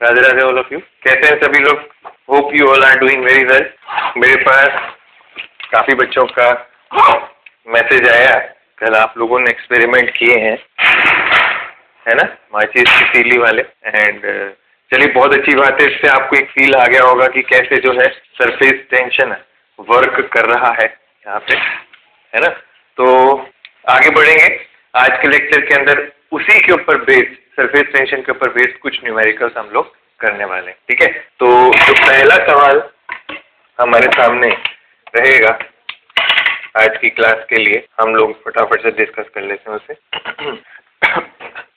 Radhe Radhe all of you. कैसे हैं सभी लोग? Hope you all are doing very well. मेरे पास काफी बच्चों का मैसेज आया, कल आप लोगों ने एक्सपेरिमेंट किए हैं, है ना, माचिस की तीली वाले। एंड चलिए, बहुत अच्छी बात है। इससे आपको एक फील आ गया होगा कि कैसे जो है सरफेस टेंशन वर्क कर रहा है यहाँ पे, है ना। तो आगे बढ़ेंगे आज के लेक्चर के अंदर। उसी के ऊपर बेस्ड, सरफेस टेंशन के ऊपर बेस्ड कुछ न्यूमेरिकल्स हम लोग करने वाले हैं, ठीक है। तो जो पहला सवाल हमारे सामने रहेगा आज की क्लास के लिए, हम लोग फटाफट से डिस्कस कर लेते हैं उसे।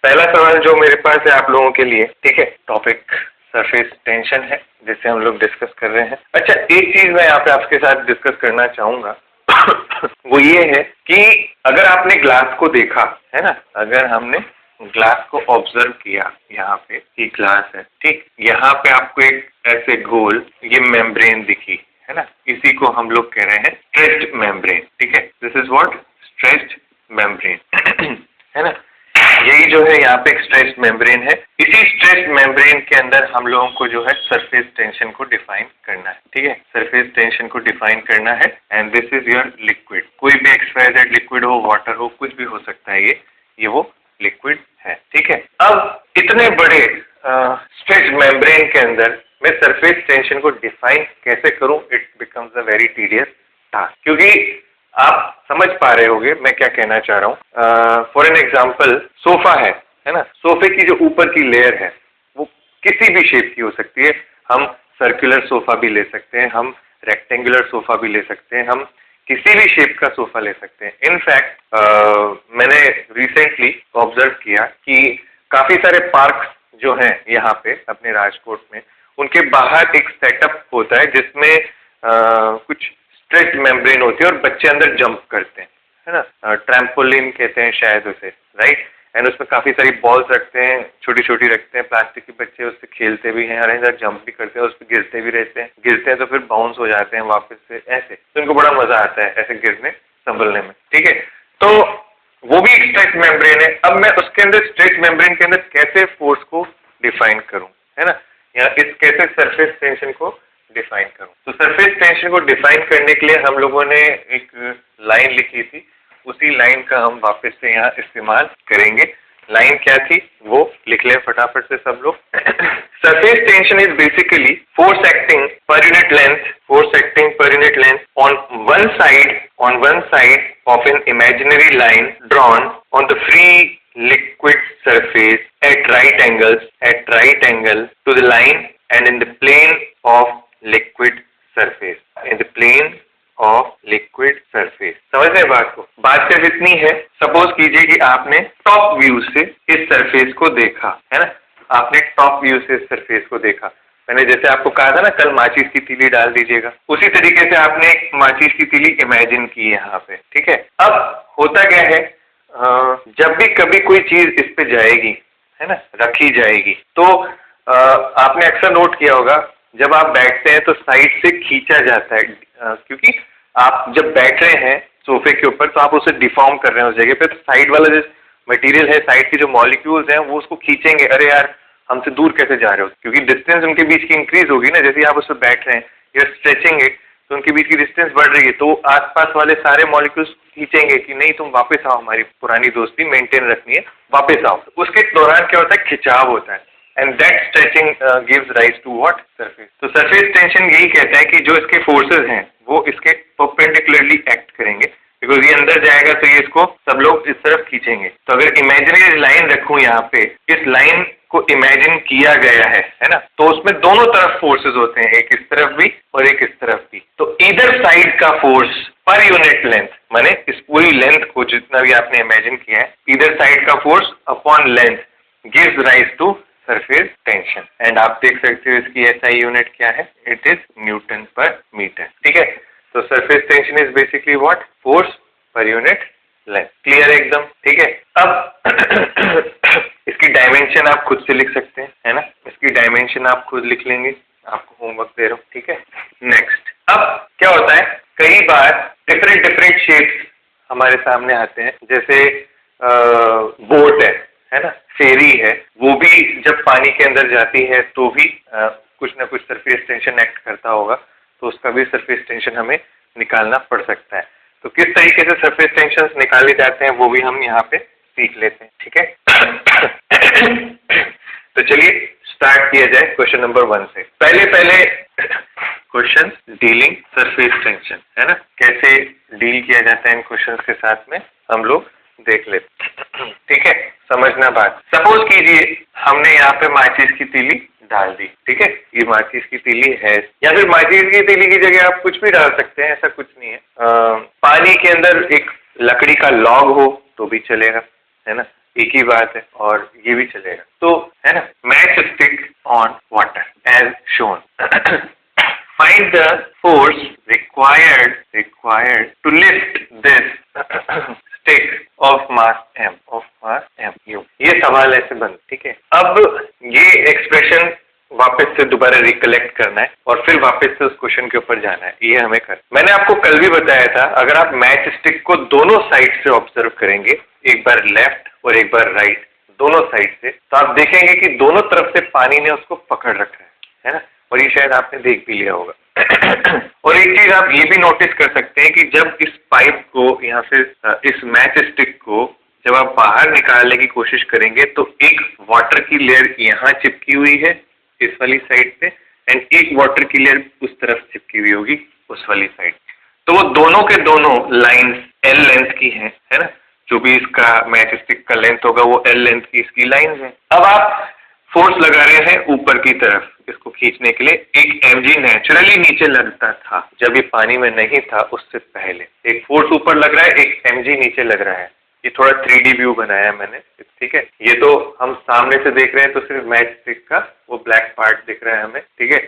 पहला सवाल जो मेरे पास है आप लोगों के लिए, ठीक है, टॉपिक सरफेस टेंशन है जिसे हम लोग डिस्कस कर रहे हैं। अच्छा, एक चीज मैं यहाँ पे आपके साथ डिस्कस करना चाहूंगा वो ये है कि अगर आपने ग्लास को देखा है ना, अगर हमने ग्लास को ऑब्जर्व किया, यहाँ पे ये ग्लास है, ठीक, यहाँ पे आपको एक ऐसे गोल ये मेम्ब्रेन दिखी, है ना, इसी को हम लोग कह रहे हैं स्ट्रेच्ड मेम्ब्रेन, ठीक है। This is what? Stretched membrane है ना। यही जो है यहाँ पे एक स्ट्रेच्ड मेम्ब्रेन है। इसी स्ट्रेच्ड मेम्ब्रेन के अंदर हम लोगों को जो है सरफेस टेंशन को डिफाइन करना है, ठीक है। सरफेस टेंशन को डिफाइन करना है and this is your liquid. कोई भी XYZ लिक्विड हो, वाटर हो, कुछ भी हो सकता है, ये वो लिक्विड है, ठीक है। अब इतने बड़े स्ट्रेच्ड मेम्ब्रेन के अंदर मैं सरफेस टेंशन को डिफाइन कैसे करूं? It becomes a very tedious task, क्योंकि आप समझ पा रहे होंगे मैं क्या कहना चाह रहा हूँ। फॉर एन एग्जाम्पल, सोफा है ना। सोफे की जो ऊपर की लेयर है वो किसी भी शेप की हो सकती है। हम सर्कुलर सोफा भी ले सकते हैं, हम रेक्टेंगुलर सोफा भी ले सकते हैं, हम किसी भी शेप का सोफा ले सकते हैं। इनफैक्ट मैंने रिसेंटली ऑब्जर्व किया कि काफी सारे पार्क जो हैं यहाँ पे अपने राजकोट में, उनके बाहर एक सेटअप होता है जिसमें कुछ स्ट्रेच्ड मेम्ब्रेन होती है और बच्चे अंदर जंप करते हैं, है ना। ट्रैम्पोलिन कहते हैं शायद उसे, राइट। एंड उसमें काफी सारी बॉल्स रखते हैं, छोटी छोटी रखते हैं, प्लास्टिक के बच्चे उससे खेलते भी हैं और इधर जंप भी करते हैं, उस पर गिरते भी रहते हैं, गिरते हैं तो फिर बाउंस हो जाते हैं वापस से, ऐसे। तो इनको बड़ा मजा आता है ऐसे गिरने संभलने में, ठीक है। तो वो भी एक स्ट्रेच्ड मेम्ब्रेन है। अब मैं उसके अंदर स्ट्रेच्ड मेम्ब्रेन के अंदर कैसे फोर्स को डिफाइन करूं, है ना, या इस कैसे सरफेस टेंशन को डिफाइन करूं। तो सरफेस टेंशन को डिफाइन करने के लिए हम लोगों ने एक लाइन लिखी थी, उसी लाइन का हम वापस से यहाँ इस्तेमाल करेंगे। लाइन क्या थी वो लिख लें फटाफट से सब लोग। Surface tension is basically force acting पर unit length on one side of an imaginary line drawn on the free liquid surface at right angle to the line and in the plane of liquid surface, समझ रहे बात को? बात सिर्फ इतनी है, suppose कीजिए कि आपने टॉप व्यू से इस सरफेस को देखा, है ना, आपने टॉप व्यू से इस सरफेस को देखा। मैंने जैसे आपको कहा था ना कल माचिस की तीली डाल दीजिएगा, उसी तरीके से आपने माचिस की तीली इमेजिन की यहाँ पे, ठीक है। अब होता क्या है, जब भी कभी कोई चीज इस पे जाएगी, है ना, रखी जाएगी, तो आपने अक्सर नोट किया होगा जब आप बैठते हैं तो साइड से खींचा जाता है, क्योंकि आप जब बैठ रहे हैं सोफे के ऊपर तो आप उसे डिफॉर्म कर रहे हैं उस जगह पे, तो साइड वाला जो मटेरियल है, साइड के जो मॉलिक्यूल्स हैं वो उसको खींचेंगे, अरे यार हमसे दूर कैसे जा रहे हो, क्योंकि डिस्टेंस उनके बीच की इंक्रीज होगी ना, जैसे आप उस पर बैठ रहे हैं या स्ट्रेचिंग है तो उनके बीच की डिस्टेंस बढ़ रही है, तो आसपास वाले सारे मॉलिक्यूल्स खींचेंगे कि नहीं तुम वापस आओ, हमारी पुरानी दोस्ती मेंटेन रखनी है, वापस आओ। उसके दौरान क्या होता है, खिंचाव होता है, and that stretching gives rise to what? Surface. तो सरफेस टेंशन यही कहता है कि जो इसके फोर्सेस हैं वो इसके परपेंडिकुलरली एक्ट करेंगे, बिकॉज ये अंदर जाएगा तो ये इसको सब लोग इस तरफ खींचेंगे। तो अगर इमेजिनरी लाइन रखूं यहाँ पे, इस लाइन को इमेजिन किया गया है ना, तो उसमें दोनों तरफ फोर्सेस होते हैं, एक इस तरफ भी और एक इस तरफ भी। तो इधर साइड का फोर्स पर यूनिट लेंथ, माने इस पूरी लेंथ को जितना भी आपने इमेजिन किया है, इधर साइड का force upon length gives rise to surface tension. And आप देख सकते हो इसकी SI यूनिट क्या है, it is newton per metre, ठीक है। तो surface tension is basically what? Force per unit length. Clear है एकदम, ठीक है। अब इसकी डायमेंशन आप खुद से लिख सकते हैं, है ना, इसकी डायमेंशन आप खुद लिख लेंगे, आपको होमवर्क दे रहा हूँ, ठीक है। नेक्स्ट, अब क्या होता है, कई बार डिफरेंट शेप्स हमारे सामने आते हैं, जैसे बोट है ना, सेरी है वो भी जब पानी के अंदर जाती है तो भी कुछ ना कुछ सरफेस टेंशन एक्ट करता होगा, तो उसका भी सरफेस टेंशन हमें निकालना पड़ सकता है। तो किस तरीके से सरफेस टेंशन निकाले जाते हैं वो भी हम यहाँ पे सीख लेते हैं, ठीक है। तो चलिए स्टार्ट किया जाए क्वेश्चन नंबर 1 से। पहले क्वेश्चन डीलिंग सरफेस टेंशन, है ना, कैसे डील किया जाता है इन क्वेश्चन के साथ में हम लोग देख लेते, ठीक है। समझना बात, सपोज कीजिए हमने यहाँ पे माचिस की तीली डाल दी, ठीक है, ये माचिस की तीली है, या फिर माचिस की तीली की जगह आप कुछ भी डाल सकते हैं, ऐसा कुछ नहीं है। पानी के अंदर एक लकड़ी का लॉग हो तो भी चलेगा, है ना, एक ही बात है, और ये भी चलेगा, तो है ना। Match stick on water as shown, find the force required to lift this stick of mass m, ये सवाल ऐसे बन, ठीक है। अब ये एक्सप्रेशन वापस से दोबारा रिकलेक्ट करना है और फिर वापस से उस क्वेश्चन के ऊपर जाना है, ये हमें कर। मैंने आपको कल भी बताया था, अगर आप मैच स्टिक को दोनों साइड से ऑब्जर्व करेंगे, एक बार लेफ्ट और एक बार राइट, दोनों साइड से, तो आप देखेंगे कि दोनों तरफ से पानी ने उसको पकड़ रखा है ना, और ये शायद आपने देख भी लिया होगा। और एक चीज आप ये भी नोटिस कर सकते हैं कि जब इस पाइप को यहाँ से इस मैच स्टिक को जब आप बाहर निकालने की कोशिश करेंगे तो एक वाटर की लेयर यहाँ चिपकी हुई है इस वाली साइड पे, एंड एक वाटर की लेयर उस तरफ चिपकी हुई होगी उस वाली साइड। तो वो दोनों के दोनों लाइंस एल लेंथ की है ना, जो भी इसका मैच स्टिक का लेंथ होगा वो एल लेंथ की इसकी लाइंस है। अब आप फोर्स लगा रहे हैं ऊपर की तरफ इसको खींचने के लिए, एक mg नेचुरली नीचे लगता था जब ये पानी में नहीं था, उससे पहले एक फोर्स ऊपर लग रहा है, एक mg नीचे लग रहा है। ये थोड़ा 3D व्यू बनाया है मैंने, ठीक है। ये तो हम सामने से देख रहे हैं तो सिर्फ मैच स्टिक का वो ब्लैक पार्ट दिख रहा है हमें, ठीक है,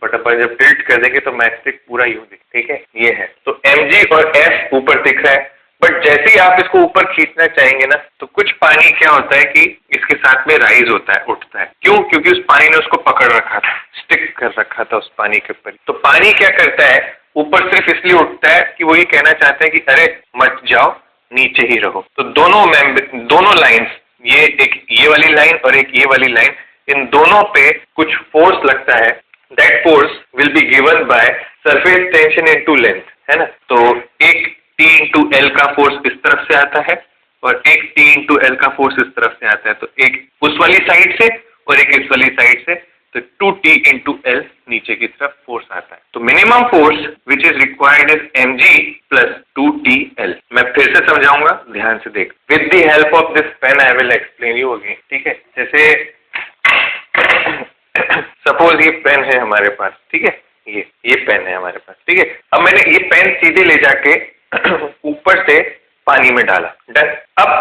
बट अपन जब टिल्ट कर देंगे तो मैच स्टिक पूरा यूं दिख, ठीक है, ये है। तो mg और f ऊपर दिख रहा है, बट जैसे ही आप इसको ऊपर खींचना चाहेंगे ना, तो कुछ पानी क्या होता है कि इसके साथ में राइज होता है, उठता है। क्यों? क्योंकि उस पानी ने उसको पकड़ रखा था, स्टिक कर रखा था उस पानी के ऊपर। तो पानी क्या करता है, ऊपर सिर्फ इसलिए उठता है कि वो ये कहना चाहते हैं कि अरे मत जाओ, नीचे ही रहो। तो दोनों लाइंस, ये वाली लाइन और एक ये वाली लाइन, इन दोनों पे कुछ फोर्स लगता है। That force will be given by surface tension into length, है ना। तो एक T इंटू एल का फोर्स इस तरफ से आता है और एक T इंटू एल का फोर्स इस तरफ से आता है, तो एक उस वाली साइड से और एक इस वाली साइड से, तो 2T इंटू एल नीचे की तरफ फोर्स आता है। तो minimum force which is required is mg plus 2TL। मैं फिर से समझाऊंगा, ध्यान से देख। With the help of this pen I will explain you again, ठीक है। जैसे सपोज ये पेन है हमारे पास, ठीक है, ये पेन है हमारे पास, ठीक है। अब मैंने ये पेन सीधे ले जाके ऊपर से पानी में डाला, डन। अब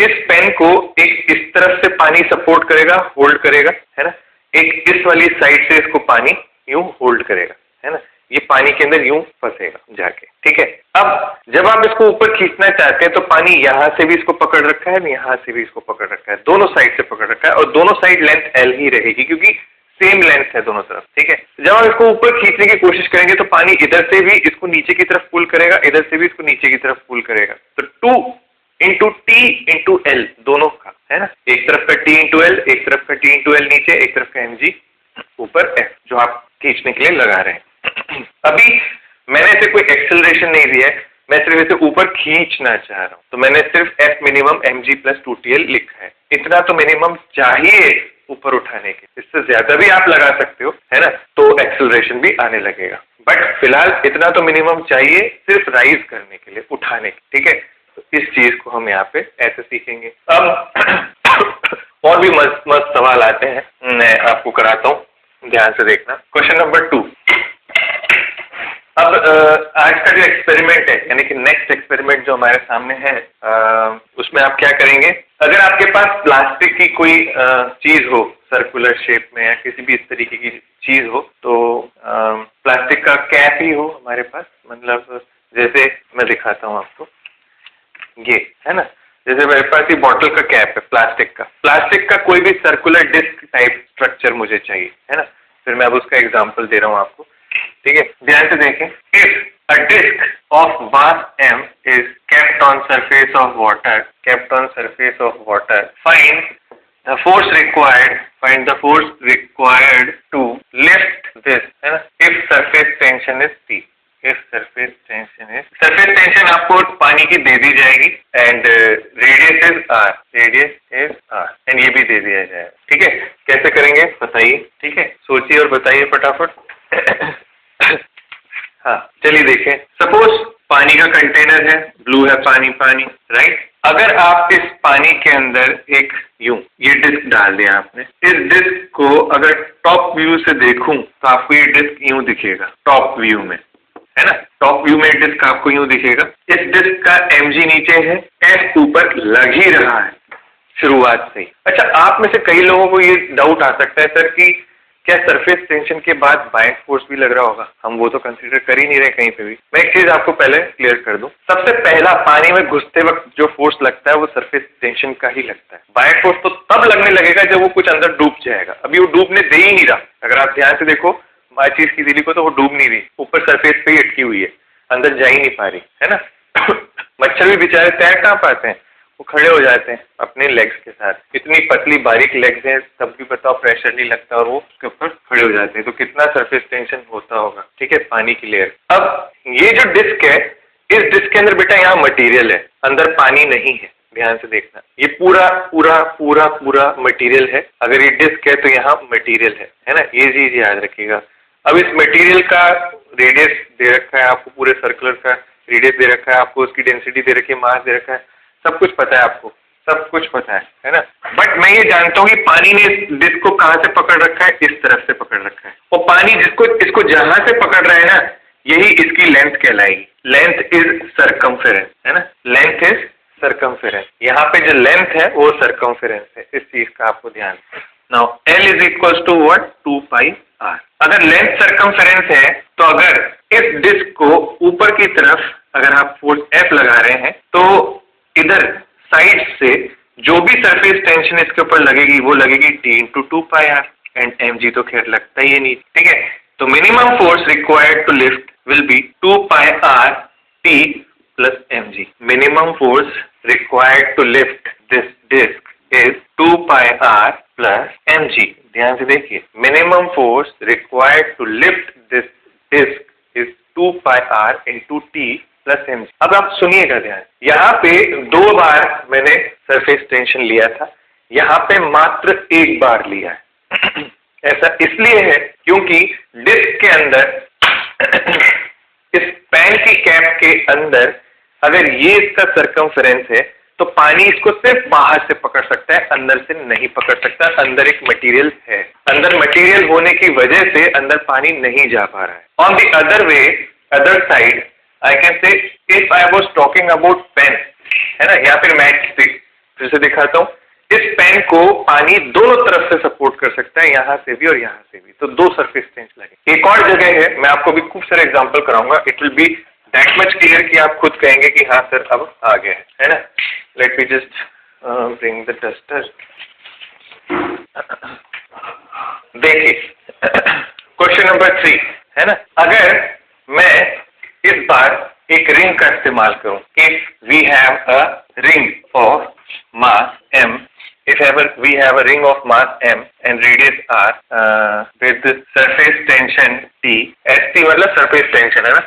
इस पेन को एक इस तरफ से पानी सपोर्ट करेगा, होल्ड करेगा, है ना, एक इस वाली साइड से इसको पानी यूं होल्ड करेगा, है ना, ये पानी के अंदर यूं फंसेगा जाके, ठीक है। अब जब आप इसको ऊपर खींचना चाहते हैं तो पानी यहाँ से भी इसको पकड़ रखा है, यहाँ से भी इसको पकड़ रखा है, दोनों साइड से पकड़ रखा है, और दोनों साइड लेंथ एल ही रहेगी क्योंकि सेम लेंथ है दोनों तरफ, ठीक है। जब आप इसको ऊपर खींचने की कोशिश करेंगे तो पानी इधर से भी इसको नीचे की तरफ पुल करेगा, इधर से भी इसको नीचे की तरफ पुल करेगा। तो 2 इंटू टी इंटू एल दोनों का, है ना, एक तरफ का T इंटू एल, एक तरफ का T इंटू एल नीचे, एक तरफ का mg ऊपर f, जो आप खींचने के लिए लगा रहे हैं। अभी मैंने इसे कोई एक्सेलरेशन नहीं दिया है, मैं सिर्फ इसे ऊपर खींचना चाह रहा हूँ, तो मैंने सिर्फ f minimum mg plus 2TL लिखा है। इतना तो मिनिमम चाहिए ऊपर उठाने के, इससे ज्यादा भी आप लगा सकते हो, है ना, तो एक्सेलरेशन भी आने लगेगा, बट फिलहाल इतना तो मिनिमम चाहिए सिर्फ राइज करने के लिए, उठाने के, ठीक है। तो इस चीज को हम यहाँ पे ऐसे सीखेंगे। अब और भी मस्त मस्त सवाल आते हैं, मैं आपको कराता हूँ, ध्यान से देखना। Question number 2। अब आज का जो एक्सपेरिमेंट है, यानी कि नेक्स्ट एक्सपेरिमेंट जो हमारे सामने है, उसमें आप क्या करेंगे, अगर आपके पास प्लास्टिक की कोई चीज हो सर्कुलर शेप में या किसी भी इस तरीके की चीज हो, तो प्लास्टिक का कैप ही हो हमारे पास, मतलब जैसे मैं दिखाता हूँ आपको, ये है ना, जैसे मेरे पास ये बॉटल का कैप है प्लास्टिक का कोई भी सर्कुलर डिस्क टाइप स्ट्रक्चर मुझे चाहिए, है ना। फिर मैं अब उसका एग्जाम्पल दे रहा हूँ आपको, ठीक है, ध्यान से देखें। If a disc of mass m is kept on surface of water, find the force required, find the force required to lift this, है ना, if surface tension is T। If surface tension आपको पानी की दे दी जाएगी and radius is R, and ये भी दे दिया जाएगा। ठीक है, कैसे करेंगे बताइए? ठीक है, सोचिए और बताइए फटाफट। हाँ चलिए देखें, सपोज पानी का कंटेनर है, ब्लू है पानी, राइट। अगर आप इस पानी के अंदर एक ये डिस्क डाल दिया आपने, इस डिस्क को अगर टॉप व्यू से देखूं तो आपको ये डिस्क यूं दिखेगा टॉप व्यू में, है ना। टॉप व्यू में डिस्क आपको यूं दिखेगा। इस डिस्क का mg नीचे है, f ऊपर लग ही रहा है शुरुआत से ही। अच्छा, आप में से कई लोगों को ये डाउट आ सकता है सर कि क्या सरफेस टेंशन के बाद बाइंड फोर्स भी लग रहा होगा? हम वो तो कंसीडर कर ही नहीं रहे कहीं पे भी। मैं एक चीज आपको पहले क्लियर कर दूं, सबसे पहला पानी में घुसते वक्त जो फोर्स लगता है वो सरफेस टेंशन का ही लगता है। बाइंड फोर्स तो तब लगने लगेगा जब वो कुछ अंदर डूब जाएगा। अभी वो डूबने दे ही नहीं रहा। अगर आप ध्यान से देखो माचिस की तीली को तो वो डूब नहीं रही, ऊपर सरफेस पे ही अटकी हुई है, अंदर जा ही नहीं पा रही, है ना। मच्छर भी बेचारे तैर कहाँ पाते हैं, वो खड़े हो जाते हैं अपने लेग्स के साथ। इतनी पतली बारीक लेग्स हैं, तब भी बताओ प्रेशर नहीं लगता और वो उसके ऊपर खड़े हो जाते हैं। तो कितना सरफेस टेंशन होता होगा, ठीक है, पानी की लेयर। अब ये जो डिस्क है, इस डिस्क के अंदर बेटा यहाँ मटेरियल है, अंदर पानी नहीं है। ध्यान से देखना, ये पूरा पूरा पूरा पूरा मटेरियल है। अगर ये डिस्क है तो यहाँ मटेरियल है ना, ये चीज याद रखिएगा। अब इस मटेरियल का रेडियस दे रखा है आपको, पूरे सर्कुलर का रेडियस दे रखा है आपको, उसकी डेंसिटी दे रखी है, मास दे रखा है, सब कुछ पता है आपको, सब कुछ पता है ना। बट मैं ये जानता हूँ कि पानी ने इस डिस्क को कहाँ से पकड़ रखा है, इस तरफ से पकड़ रखा है। और पानी इसको जहां से पकड़ रहा है ना, यही इसकी लेंथ कहलाएगी। लेंथ इज सरकमफेरेंस, है ना, लेंथ इज सरकमफेरेंस। यहाँ पे जो लेंथ है वो सरकमफेरेंस है, इस चीज का आपको ध्यान। Now L is equal to what, 2πr। अगर लेंथ सरकमफेरेंस है तो अगर इस डिस्क को ऊपर की तरफ अगर आप फोर्स F लगा रहे हैं तो इधर साइड से जो भी सरफेस टेंशन इसके ऊपर लगेगी वो लगेगी T into 2πr and mg तो खैर लगता ही नहीं, ठीक है। तो minimum force required to lift will be 2πr T plus mg. Minimum force required to lift this disc is 2πr plus mg. ध्यान से देखिए, minimum force required to lift this disc is 2πr into t plus mg. अब आप सुनिएगा ध्यान, यहाँ पे 2 बार मैंने सरफेस टेंशन लिया था, यहाँ पे मात्र 1 बार लिया है। ऐसा इसलिए है क्योंकि डिस्क के अंदर इस पैन की कैप के अंदर अगर ये इसका सरकमफेरेंस है तो पानी इसको सिर्फ बाहर से पकड़ सकता है, अंदर से नहीं पकड़ सकता। अंदर एक मटेरियल है, अंदर मटेरियल होने की वजह से अंदर पानी नहीं जा पा रहा है। On the other way, other side, I can say if I was talking about pen, है ना, या फिर मैच स्टिक, फिर से दिखाता हूँ। इस पेन को पानी दोनों तरफ से सपोर्ट कर सकता है, यहाँ से भी और यहाँ से भी, तो 2 सरफेस टेंशन लगे। एक और जगह है, मैं आपको भी खूब सारे एग्जांपल कराऊंगा, it will B that much clear कि आप खुद कहेंगे कि हाँ सर अब आ गया है ना। Let me just bring the duster. देखिए क्वेश्चन नंबर 3 है ना, अगर मैं इस बार एक रिंग का इस्तेमाल करूं, if we have a ring of mass m, if ever we have a ring of mass m and radius r with surface tension T, ST मतलब surface tension है ना,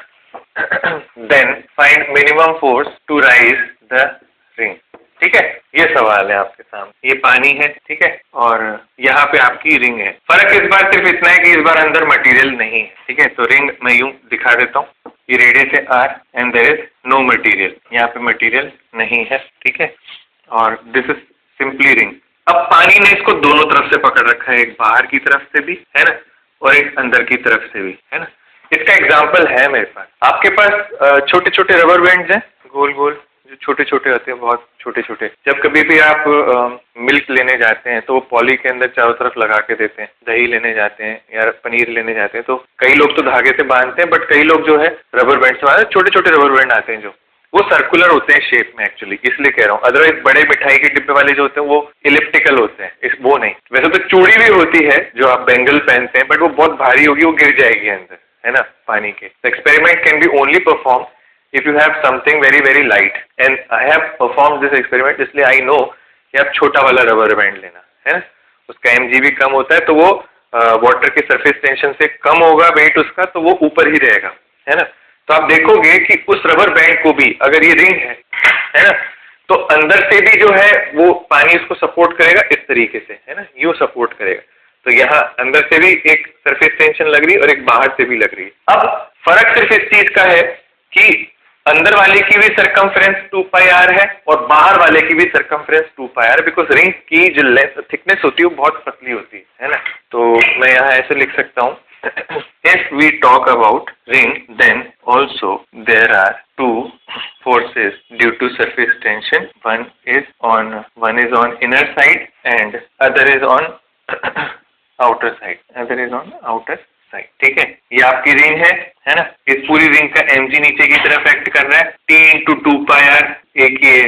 then find minimum force to raise the ring। ठीक है, ये सवाल है आपके सामने। ये पानी है, ठीक है, और यहाँ पे आपकी रिंग है। फर्क इस बार सिर्फ इतना है कि इस बार अंदर मटेरियल नहीं है, ठीक है। तो रिंग मैं यूं दिखा देता हूँ, ये रेडियस है r and there is no material, यहाँ पे मटेरियल नहीं है, ठीक है, और दिस इज सिंपली रिंग। अब पानी ने इसको दोनों तरफ से पकड़ रखा है, एक बाहर की तरफ से भी है ना और एक अंदर की तरफ से भी, है ना। इसका एग्जांपल है मेरे पास, आपके पास छोटे छोटे रबर बैंड्स हैं, गोल गोल जो छोटे छोटे होते हैं, बहुत छोटे छोटे। जब कभी भी आप मिल्क लेने जाते हैं तो वो पॉली के अंदर चारों तरफ लगा के देते हैं। दही लेने जाते हैं या पनीर लेने जाते हैं तो कई लोग तो धागे से बांधते हैं, बट कई लोग जो है रबर बैंड से बांधते हैं। छोटे छोटे रबर बैंड आते हैं जो वो सर्कुलर होते हैं शेप में, एक्चुअली इसलिए कह रहा हूँ। अदरवाइज बड़े मिठाई के डिब्बे वाले जो होते हैं वो इलिप्टिकल होते हैं, इस वो नहीं। वैसे तो चूड़ी भी होती है जो आप बेंगल पहनते हैं, बट वो बहुत भारी होगी, वो गिर जाएगी अंदर, है ना, पानी के। Experiment can be only perform if you have something very very light and I have performed this experiment, इसलिए I know कि आप छोटा वाला रबर बैंड लेना, है ना, उसका mg भी कम होता है, तो वो वाटर के सरफेस टेंशन से कम होगा वेट उसका, तो वो ऊपर ही रहेगा, है ना। तो आप देखोगे कि उस रबर बैंड को भी, अगर ये रिंग है ना, तो अंदर से भी जो है वो पानी उसको सपोर्ट करेगा इस तरीके से, है ना, यूं सपोर्ट करेगा। तो यहाँ अंदर से भी एक सरफेस टेंशन लग रही है और एक बाहर से भी लग रही है। अब फर्क सिर्फ इस चीज का है कि अंदर वाले की भी सरकमफ्रेंस 2πr है और बाहर वाले की भी सरकमफ्रेंस 2πr, बिकॉज रिंग की जो थिकनेस होती है वो बहुत पतली होती है ना। तो मैं यहाँ ऐसे लिख सकता हूँ, if we talk about ring, then also there are two forces due to surface tension. One is on inner side and other is on outer side. Other is on outer side. ठीक है, ये आपकी ring है ना। इस पूरी ring का mg नीचे की तरफ एक्ट कर रहा है, t into 2πr, एक ये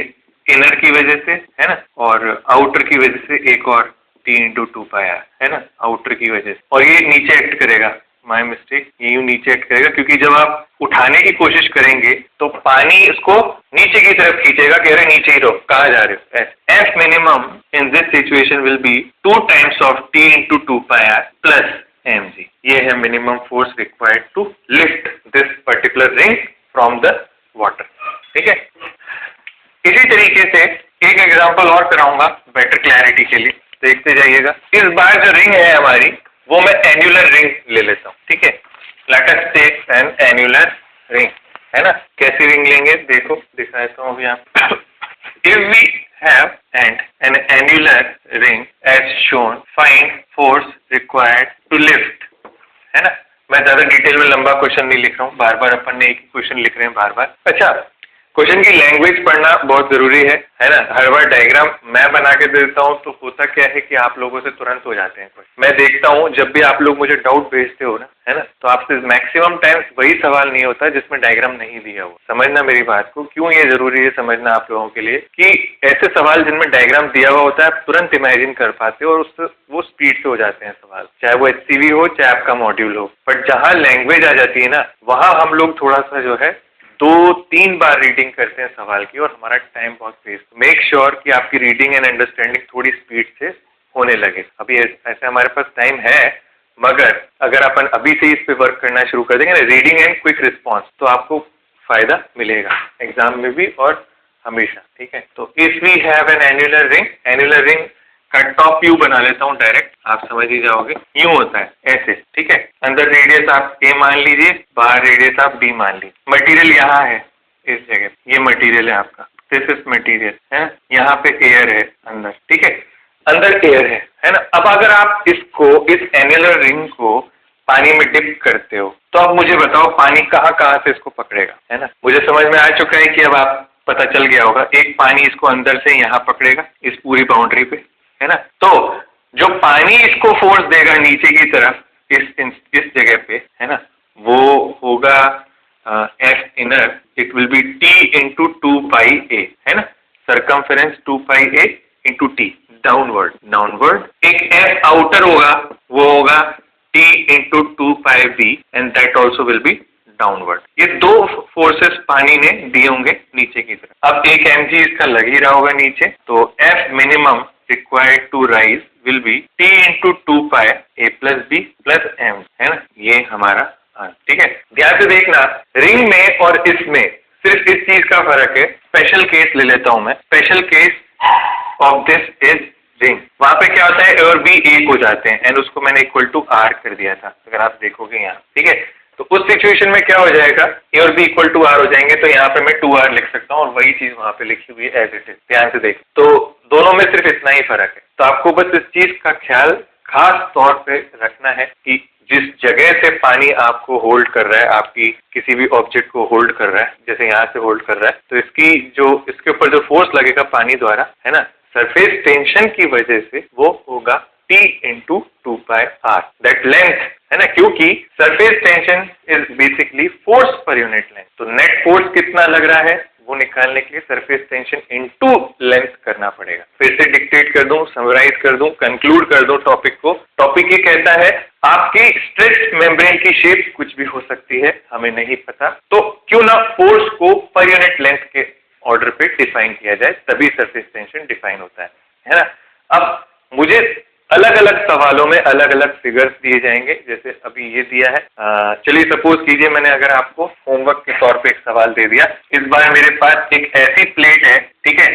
इनर की वजह से, है ना, और आउटर की वजह से एक और t into 2πr, है ना, आउटर की वजह से। और ये नीचे एक्ट करेगा, माय मिस्टेक, ये यूं नीचे एक्ट करेगा, क्योंकि जब आप उठाने की कोशिश करेंगे तो पानी इसको नीचे की तरफ खींचेगा कि अरे नीचे ही रहो, कहाँ जा रहे हो। F minimum in this situation will be 2 times of t into 2πr plus mg। ये है minimum force required to lift this particular ring from the water. ठीक है, इसी तरीके से एक एग्जांपल और कराऊंगा बेटर क्लैरिटी के लिए, देखते जाइएगा। इस बार जो रिंग है हमारी वो मैं एन्युलर रिंग ले लेता हूँ। ठीक है, let us take an annular ring, है ना। कैसी रिंग लेंगे देखो, दिखाता हूँ अभी आप। If we have an annular ring as shown, find force required to lift, है ना। मैं ज्यादा डिटेल में लंबा क्वेश्चन नहीं लिख रहा हूँ, बार बार अपन ने एक ही क्वेश्चन लिख रहे हैं बार बार। अच्छा, क्वेश्चन की लैंग्वेज पढ़ना बहुत जरूरी है ना। हर बार डायग्राम मैं बना के देता हूँ तो होता क्या है कि आप लोगों से तुरंत हो जाते हैं। मैं देखता हूँ जब भी आप लोग मुझे डाउट भेजते हो ना, है ना, तो आपसे मैक्सिमम टाइम्स वही सवाल नहीं होता जिसमें डायग्राम नहीं दिया हुआ। समझना मेरी बात को, क्यों ये जरूरी है समझना आप लोगों के लिए, कि ऐसे सवाल जिनमें डायग्राम दिया हुआ होता है आप तुरंत इमेजिन कर पाते हो और उससे वो स्पीड से हो जाते हैं सवाल, चाहे वो HCV हो चाहे आपका मॉड्यूल हो। बट जहाँ लैंग्वेज आ जाती है ना, वहाँ हम लोग थोड़ा सा जो है 2-3 बार रीडिंग करते हैं सवाल की और हमारा टाइम बहुत वेस्ट। मेक श्योर कि आपकी रीडिंग एंड अंडरस्टैंडिंग थोड़ी स्पीड से होने लगे। अभी ऐसे हमारे पास टाइम है, मगर अगर अपन अभी से इस पे वर्क करना शुरू कर देंगे ना, रीडिंग एंड क्विक रिस्पॉन्स, तो आपको फायदा मिलेगा एग्जाम में भी और हमेशा। ठीक है, तो if we have an annular ring का टॉप व्यू बना लेता हूँ डायरेक्ट, आप समझ ही जाओगे। यूं होता है ऐसे, ठीक है। अंदर रेडियस आप a मान लीजिए, बाहर रेडियस आप d मान लीजिए। मटेरियल यहाँ है इस जगह, ये मटेरियल है आपका, दिस इज मटेरियल, है ना। यहाँ पे एयर है अंदर, ठीक है, अंदर एयर है ना। अब अगर आप इसको, इस एन्युलर रिंग को पानी में डिप करते हो, तो अब मुझे बताओ पानी कहाँ कहाँ से इसको पकड़ेगा, है ना। मुझे समझ में आ चुका है कि अब आप पता चल गया होगा, एक पानी इसको अंदर से यहाँ पकड़ेगा इस पूरी बाउंड्री पे, है ना। तो जो पानी इसको फोर्स देगा नीचे की तरफ इस जगह पे, है ना, वो होगा F inner, it will B T into 2πa, है ना, circumference 2πa into T, downward. एक एफ आउटर होगा, वो होगा T into 2πb and that also will be downward. ये दो फोर्सेस पानी ने दिए होंगे नीचे की तरफ। अब एक mg इसका लग ही रहा होगा नीचे, तो F minimum required to rise will be T into 2π A plus B plus M, है ना। ये हमारा ठीक है। ध्यान से देखना, रिंग में और इसमें सिर्फ इस चीज का फर्क है। स्पेशल केस ले लेता हूं मैं, special case of this is ring. वहां पे क्या होता है, A और B एक हो जाते हैं एंड उसको मैंने इक्वल टू R कर दिया था, अगर आप देखोगे यहाँ, ठीक है। तो उस सिचुएशन में क्या हो जाएगा, A और B इक्वल टू R हो जाएंगे, तो यहाँ पे मैं 2R लिख सकता हूँ और वही चीज वहां पे लिखी हुई है एज इट इज। ध्यान से देख, तो दोनों में सिर्फ इतना ही फर्क है। तो आपको बस इस चीज का ख्याल खास तौर पे रखना है कि जिस जगह से पानी आपको होल्ड कर रहा है, आपकी किसी भी ऑब्जेक्ट को होल्ड कर रहा है, जैसे यहाँ से होल्ड कर रहा है, तो इसके ऊपर जो फोर्स लगेगा पानी द्वारा, है ना, सरफेस टेंशन की वजह से, वो होगा T into 2πr, that length, है ना, क्योंकि surface tension is basically force per unit length. तो नेट फोर्स कितना लग रहा है वो निकालने के लिए सरफेस टेंशन इनटू लेंथ करना पड़ेगा। फिर से डिक्टेट कर दूं, समराइज कर दूं, कंक्लूड कर दूं टॉपिक को। टॉपिक ये कहता है आपकी स्ट्रेच्ड मेम्ब्रेन की शेप कुछ भी हो सकती है, हमें नहीं पता, तो क्यों ना फोर्स को पर यूनिट लेंथ के ऑर्डर पे डिफाइन किया जाए, तभी सरफेस टेंशन डिफाइन होता है ना। अब मुझे अलग अलग सवालों में अलग अलग फिगर्स दिए जाएंगे। जैसे अभी ये दिया है, चलिए सपोज कीजिए मैंने अगर आपको होमवर्क के तौर पे एक सवाल दे दिया, इस बार मेरे पास एक ऐसी प्लेट है, ठीक है,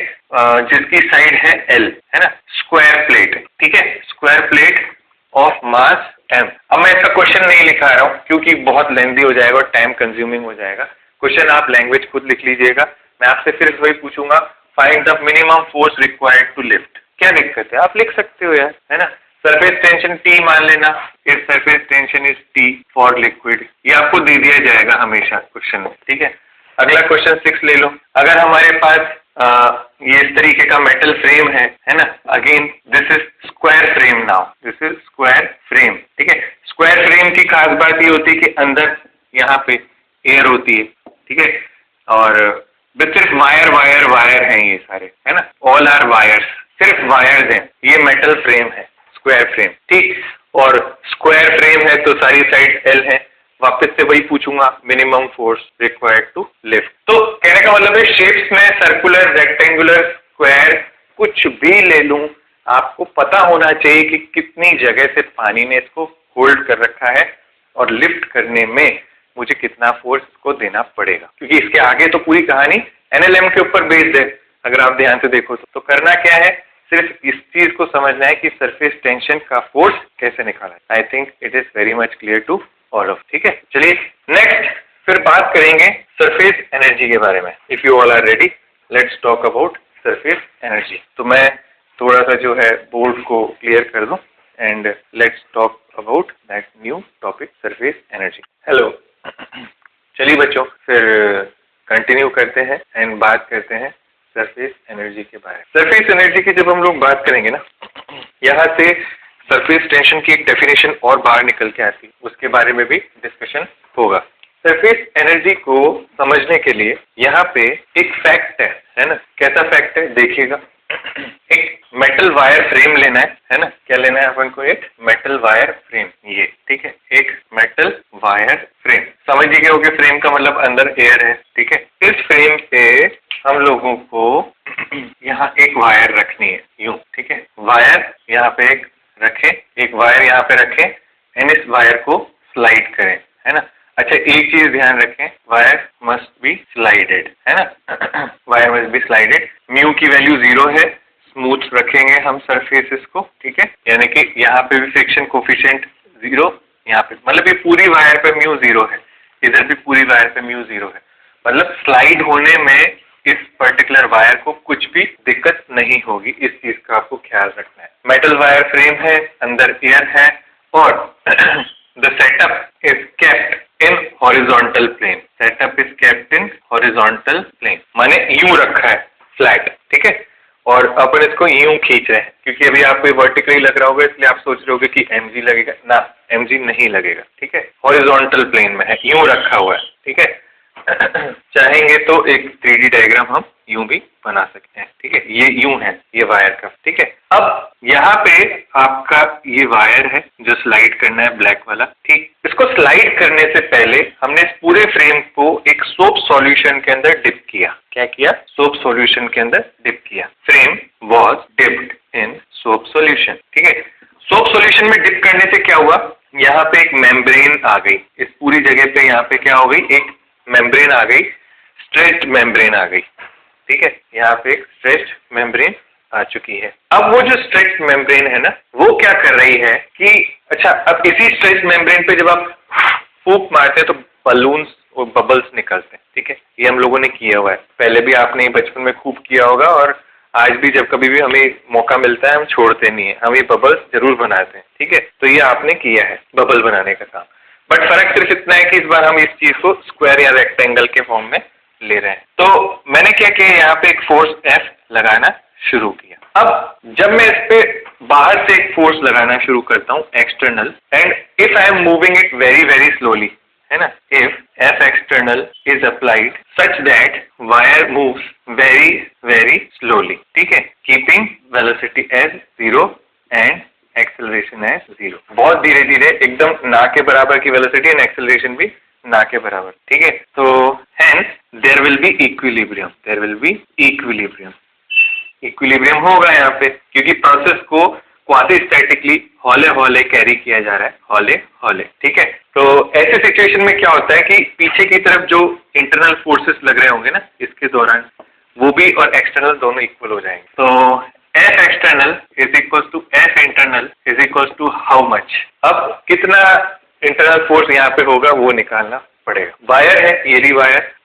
जिसकी साइड है L, है ना, स्क्वायर प्लेट, ठीक है, square plate of mass M। अब मैं इसका क्वेश्चन नहीं लिखा रहा हूँ क्योंकि बहुत लेंथी हो जाएगा और टाइम कंज्यूमिंग हो जाएगा। क्वेश्चन आप लैंग्वेज खुद लिख लीजिएगा। मैं आपसे फिर वही पूछूंगा, find the minimum force required to lift. क्या दिक्कत है, आप लिख सकते हो यार, है ना। सरफेस टेंशन T मान लेना, if surface tension is T for liquid, ये आपको दे दिया जाएगा हमेशा क्वेश्चन में, ठीक है। अगला क्वेश्चन 6 ले लो। अगर हमारे पास ये इस तरीके का मेटल फ्रेम है ना, again this is square frame now, this is square frame, ठीक है। स्क्वायर फ्रेम की खास बात ये होती है कि अंदर यहाँ पे एयर होती है, ठीक है, और सिर्फ वायर हैं ये सारे, है ना, ऑल आर वायर्स, सिर्फ वायर्स हैं। ये मेटल फ्रेम है, स्क्वायर फ्रेम, ठीक। और स्क्वायर फ्रेम है तो सारी साइड L है। वापस से वही पूछूंगा, minimum force required to lift. तो कहने का मतलब है शेप्स में सर्कुलर, रेक्टेंगुलर, स्क्वायर कुछ भी ले लूं, आपको पता होना चाहिए कि कितनी जगह से पानी ने इसको होल्ड कर रखा है और लिफ्ट करने में मुझे कितना फोर्स को देना पड़ेगा, क्योंकि इसके आगे तो पूरी कहानी NLM के ऊपर बेस्ड है। अगर आप ध्यान से देखो तो करना क्या है, सिर्फ इस चीज को समझना है कि सरफेस टेंशन का फोर्स कैसे निकाला है। I think it is very much clear to all of, ठीक है। चलिए नेक्स्ट फिर बात करेंगे सरफेस एनर्जी के बारे में। If you all are ready, let's talk about surface energy. तो मैं थोड़ा सा जो है बोर्ड को क्लियर कर दूं and let's talk about that new topic, surface energy. Hello, चलिए बच्चों फिर कंटिन्यू करते हैं एंड बात करते हैं सरफेस एनर्जी के बारे में। सरफेस एनर्जी की जब हम लोग बात करेंगे ना, यहाँ से सरफेस टेंशन की एक डेफिनेशन और बाहर निकल के आती है, उसके बारे में भी डिस्कशन होगा। सरफेस एनर्जी को समझने के लिए यहाँ पे एक फैक्ट है ना। कैसा फैक्ट है देखिएगा। एक मेटल वायर फ्रेम लेना है ना, क्या लेना है अपन को, एक मेटल वायर फ्रेम, ये ठीक है, एक मेटल वायर फ्रेम। समझ लीजिए हो गया, फ्रेम का मतलब अंदर एयर है, ठीक है। इस फ्रेम पे हम लोगों को यहाँ एक वायर रखनी है, यूं, ठीक है। वायर यहाँ पे एक रखें, एक वायर यहाँ पे रखें एंड इस वायर को स्लाइड करें, है ना। अच्छा एक चीज ध्यान रखें, वायर मस्ट बी स्लाइडेड, है ना। Wire must be slided. Mu की वैल्यू 0 है, स्मूथ रखेंगे हम सरफेसेस को, ठीक है, यानी कि यहाँ पे भी फ्रिक्शन कोफिशिएंट 0, यहाँ पे मतलब ये पूरी वायर पे म्यू 0 है, इधर भी पूरी वायर पे म्यू 0 है, मतलब स्लाइड होने में इस पर्टिकुलर वायर को कुछ भी दिक्कत नहीं होगी। इस चीज का आपको ख्याल रखना है। मेटल वायर फ्रेम है, अंदर एयर है और the setup is kept in horizontal plane. Setup is kept in horizontal plane, माने यूं रखा है फ्लैट, ठीक है, और अपन इसको यूं खींच रहे हैं क्योंकि अभी आपको वर्टिकली लग रहा होगा, इसलिए आप सोच रहे होगे कि mg लगेगा ना, mg नहीं लगेगा, ठीक है। हॉरिजॉन्टल प्लेन में है, यूं रखा हुआ है, ठीक है। चाहेंगे तो एक 3D डायग्राम हम यूं भी बना सकते हैं, ठीक है। ये यूं है ये वायर का, ठीक है। अब यहाँ पे आपका ये वायर है जो स्लाइड करना है, ब्लैक वाला, ठीक। इसको स्लाइड करने से पहले हमने इस पूरे फ्रेम को एक सोप सॉल्यूशन के अंदर डिप किया। क्या किया? सोप सॉल्यूशन के अंदर डिप किया। Frame was dipped in soap solution, ठीक है। सोप सॉल्यूशन में डिप करने से क्या हुआ, यहाँ पे एक मेम्ब्रेन आ गई, इस पूरी जगह पे यहाँ पे क्या हो गई, एक मेम्ब्रेन आ गई, स्ट्रेच्ड मेम्ब्रेन आ गई, ठीक है। यहाँ पे एक स्ट्रेच्ड मेम्ब्रेन आ चुकी है। अब वो जो स्ट्रेच्ड मेम्ब्रेन है ना, वो क्या कर रही है कि अच्छा, अब इसी स्ट्रेच्ड मेम्ब्रेन पे जब आप फूंक मारते हैं तो बलून्स और बबल्स निकलते हैं, ठीक है। ये हम लोगों ने किया हुआ है, पहले भी आपने बचपन में खूब किया होगा और आज भी जब कभी भी हमें मौका मिलता है हम छोड़ते नहीं है, हम ये बबल्स जरूर बनाते हैं, ठीक है। तो ये आपने किया है बबल बनाने का काम, बट फर्क सिर्फ इतना है कि इस बार हम इस चीज को स्क्वायर या रेक्टेंगल के फॉर्म में ले रहे हैं। तो मैंने क्या किया, यहाँ पे एक फोर्स F लगाना शुरू किया। अब जब मैं इस पे बाहर से एक फोर्स लगाना शुरू करता हूँ external, and if I am moving it very very slowly, है ना, if F external is applied such that wire moves very very slowly, ठीक है, keeping velocity as 0 and acceleration as 0, बहुत धीरे धीरे, एकदम ना के बराबर की वेलोसिटी एंड एक्सेलरेशन भी ना के बराबर, ठीक है। तो hence there will be equilibrium, there will be equilibrium, equilibrium होगा यहाँ पे, क्योंकि प्रोसेस को क्वासी स्टैटिकली हौले हौले कैरी किया जा रहा है, हौले हौले, ठीक है। तो ऐसे सिचुएशन में क्या होता है कि पीछे की तरफ जो इंटरनल फोर्सेस लग रहे होंगे ना इसके दौरान, वो भी और एक्सटर्नल दोनों इक्वल हो जाएंगे। तो F external is equals to F internal is equals to how much। अब कितना इंटरनल फोर्स यहाँ पे होगा वो निकालना पड़ेगा। वायर है, ये रही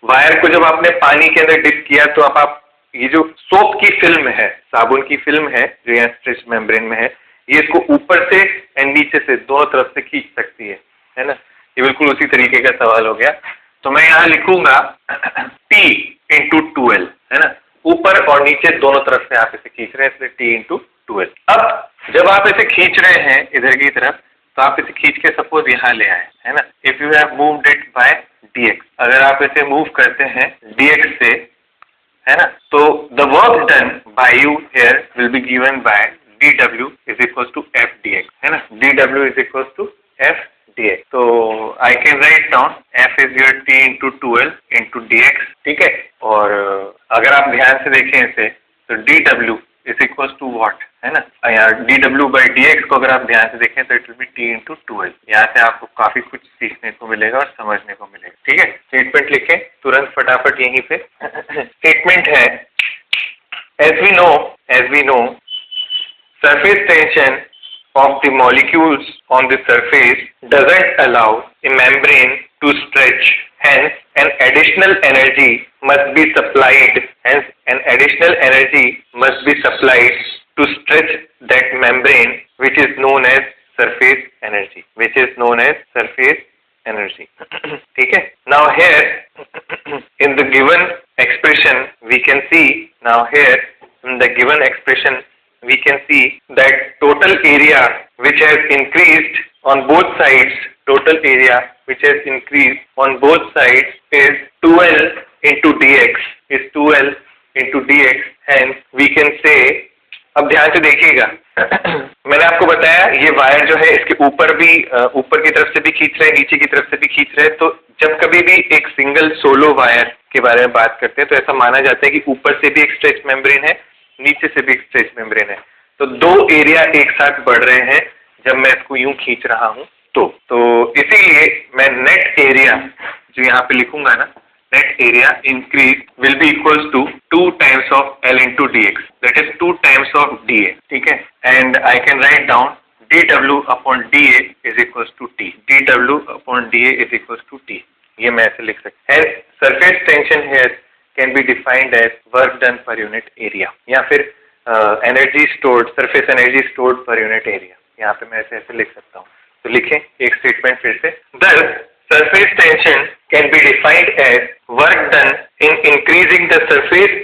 वायर को जब आपने पानी के अंदर डिप किया तो आप ये जो सोप की फिल्म है, साबुन की फिल्म है जो यहाँ स्ट्रेच मेम्ब्रेन में है, ये इसको ऊपर से एंड नीचे से दोनों तरफ से खींच सकती है ना। ये बिल्कुल उसी तरीके का सवाल हो गया। तो मैं यहाँ लिखूंगा T इंटू 2L, है ना, ऊपर और नीचे दोनों तरफ से आप इसे खींच रहे हैं, इसलिए T इंटू 2L। अब जब आप इसे खींच रहे हैं इधर की तरफ, तो आप इसे खींच के सपोज यहाँ ले आए, है ना। If you have moved it by dx, अगर आप इसे मूव करते हैं dx से, है ना, तो the work done by you here will be given by dw is equals to f dx, है ना। dw is equals to f dx। तो I can write down f is your t into 2L into dx, ठीक है। और अगर आप ध्यान से देखें इसे तो dw is equals to what, है ना, यहाँ dw बाई dx को अगर आप ध्यान से देखें तो it will B t into 2L। यहाँ से आपको काफी कुछ सीखने को मिलेगा और समझने को मिलेगा, ठीक है। स्टेटमेंट लिखें तुरंत फटाफट यहीं पे। स्टेटमेंट है as we know surface tension of the molecules on the surface doesn't allow a membrane to stretch, hence an additional energy must be supplied to stretch that membrane, which is known as surface energy, ठीक है। Now here in the given expression we can see that total area which has increased on both sides, is 2L into dx, hence we can say, अब ध्यान से देखिएगा, मैंने आपको बताया ये वायर जो है इसके ऊपर की तरफ से भी खींच रहे हैं, नीचे की तरफ से भी खींच रहे हैं। तो जब कभी भी एक सिंगल सोलो वायर के बारे में बात करते हैं तो ऐसा माना जाता है कि ऊपर से भी एक स्ट्रेच मेम्ब्रेन है, नीचे से भी एक स्ट्रेच मेम्ब्रेन है, तो दो एरिया एक साथ बढ़ रहे हैं जब मैं इसको यूं खींच रहा हूं। तो इसीलिए मैं नेट एरिया जो यहाँ पे लिखूंगा ना, net area increase will be equals to 2 times of L into dx, that is 2 times of dA, ठीक है। And I can write down dW upon dA is equals to T, dW upon dA is equals to T, ये मैं ऐसे लिख सकता हूँ। Surface tension here can be defined as work done per unit area, या फिर energy stored, surface energy stored पर unit area, यहाँ पे मैं ऐसे लिख सकता हूँ। तो लिखें एक स्टेटमेंट फिर से, thus surface tension can be defined as work done in increasing the surface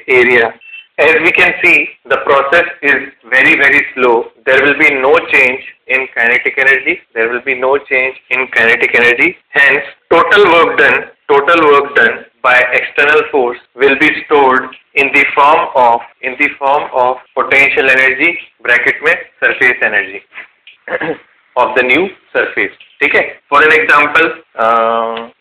area. As we can see, the process is very, very slow. There will be no change in kinetic energy. Hence, total work done by external force will be stored in the form of potential energy (bracket में surface energy) of the new surface, ठीक है। For an example,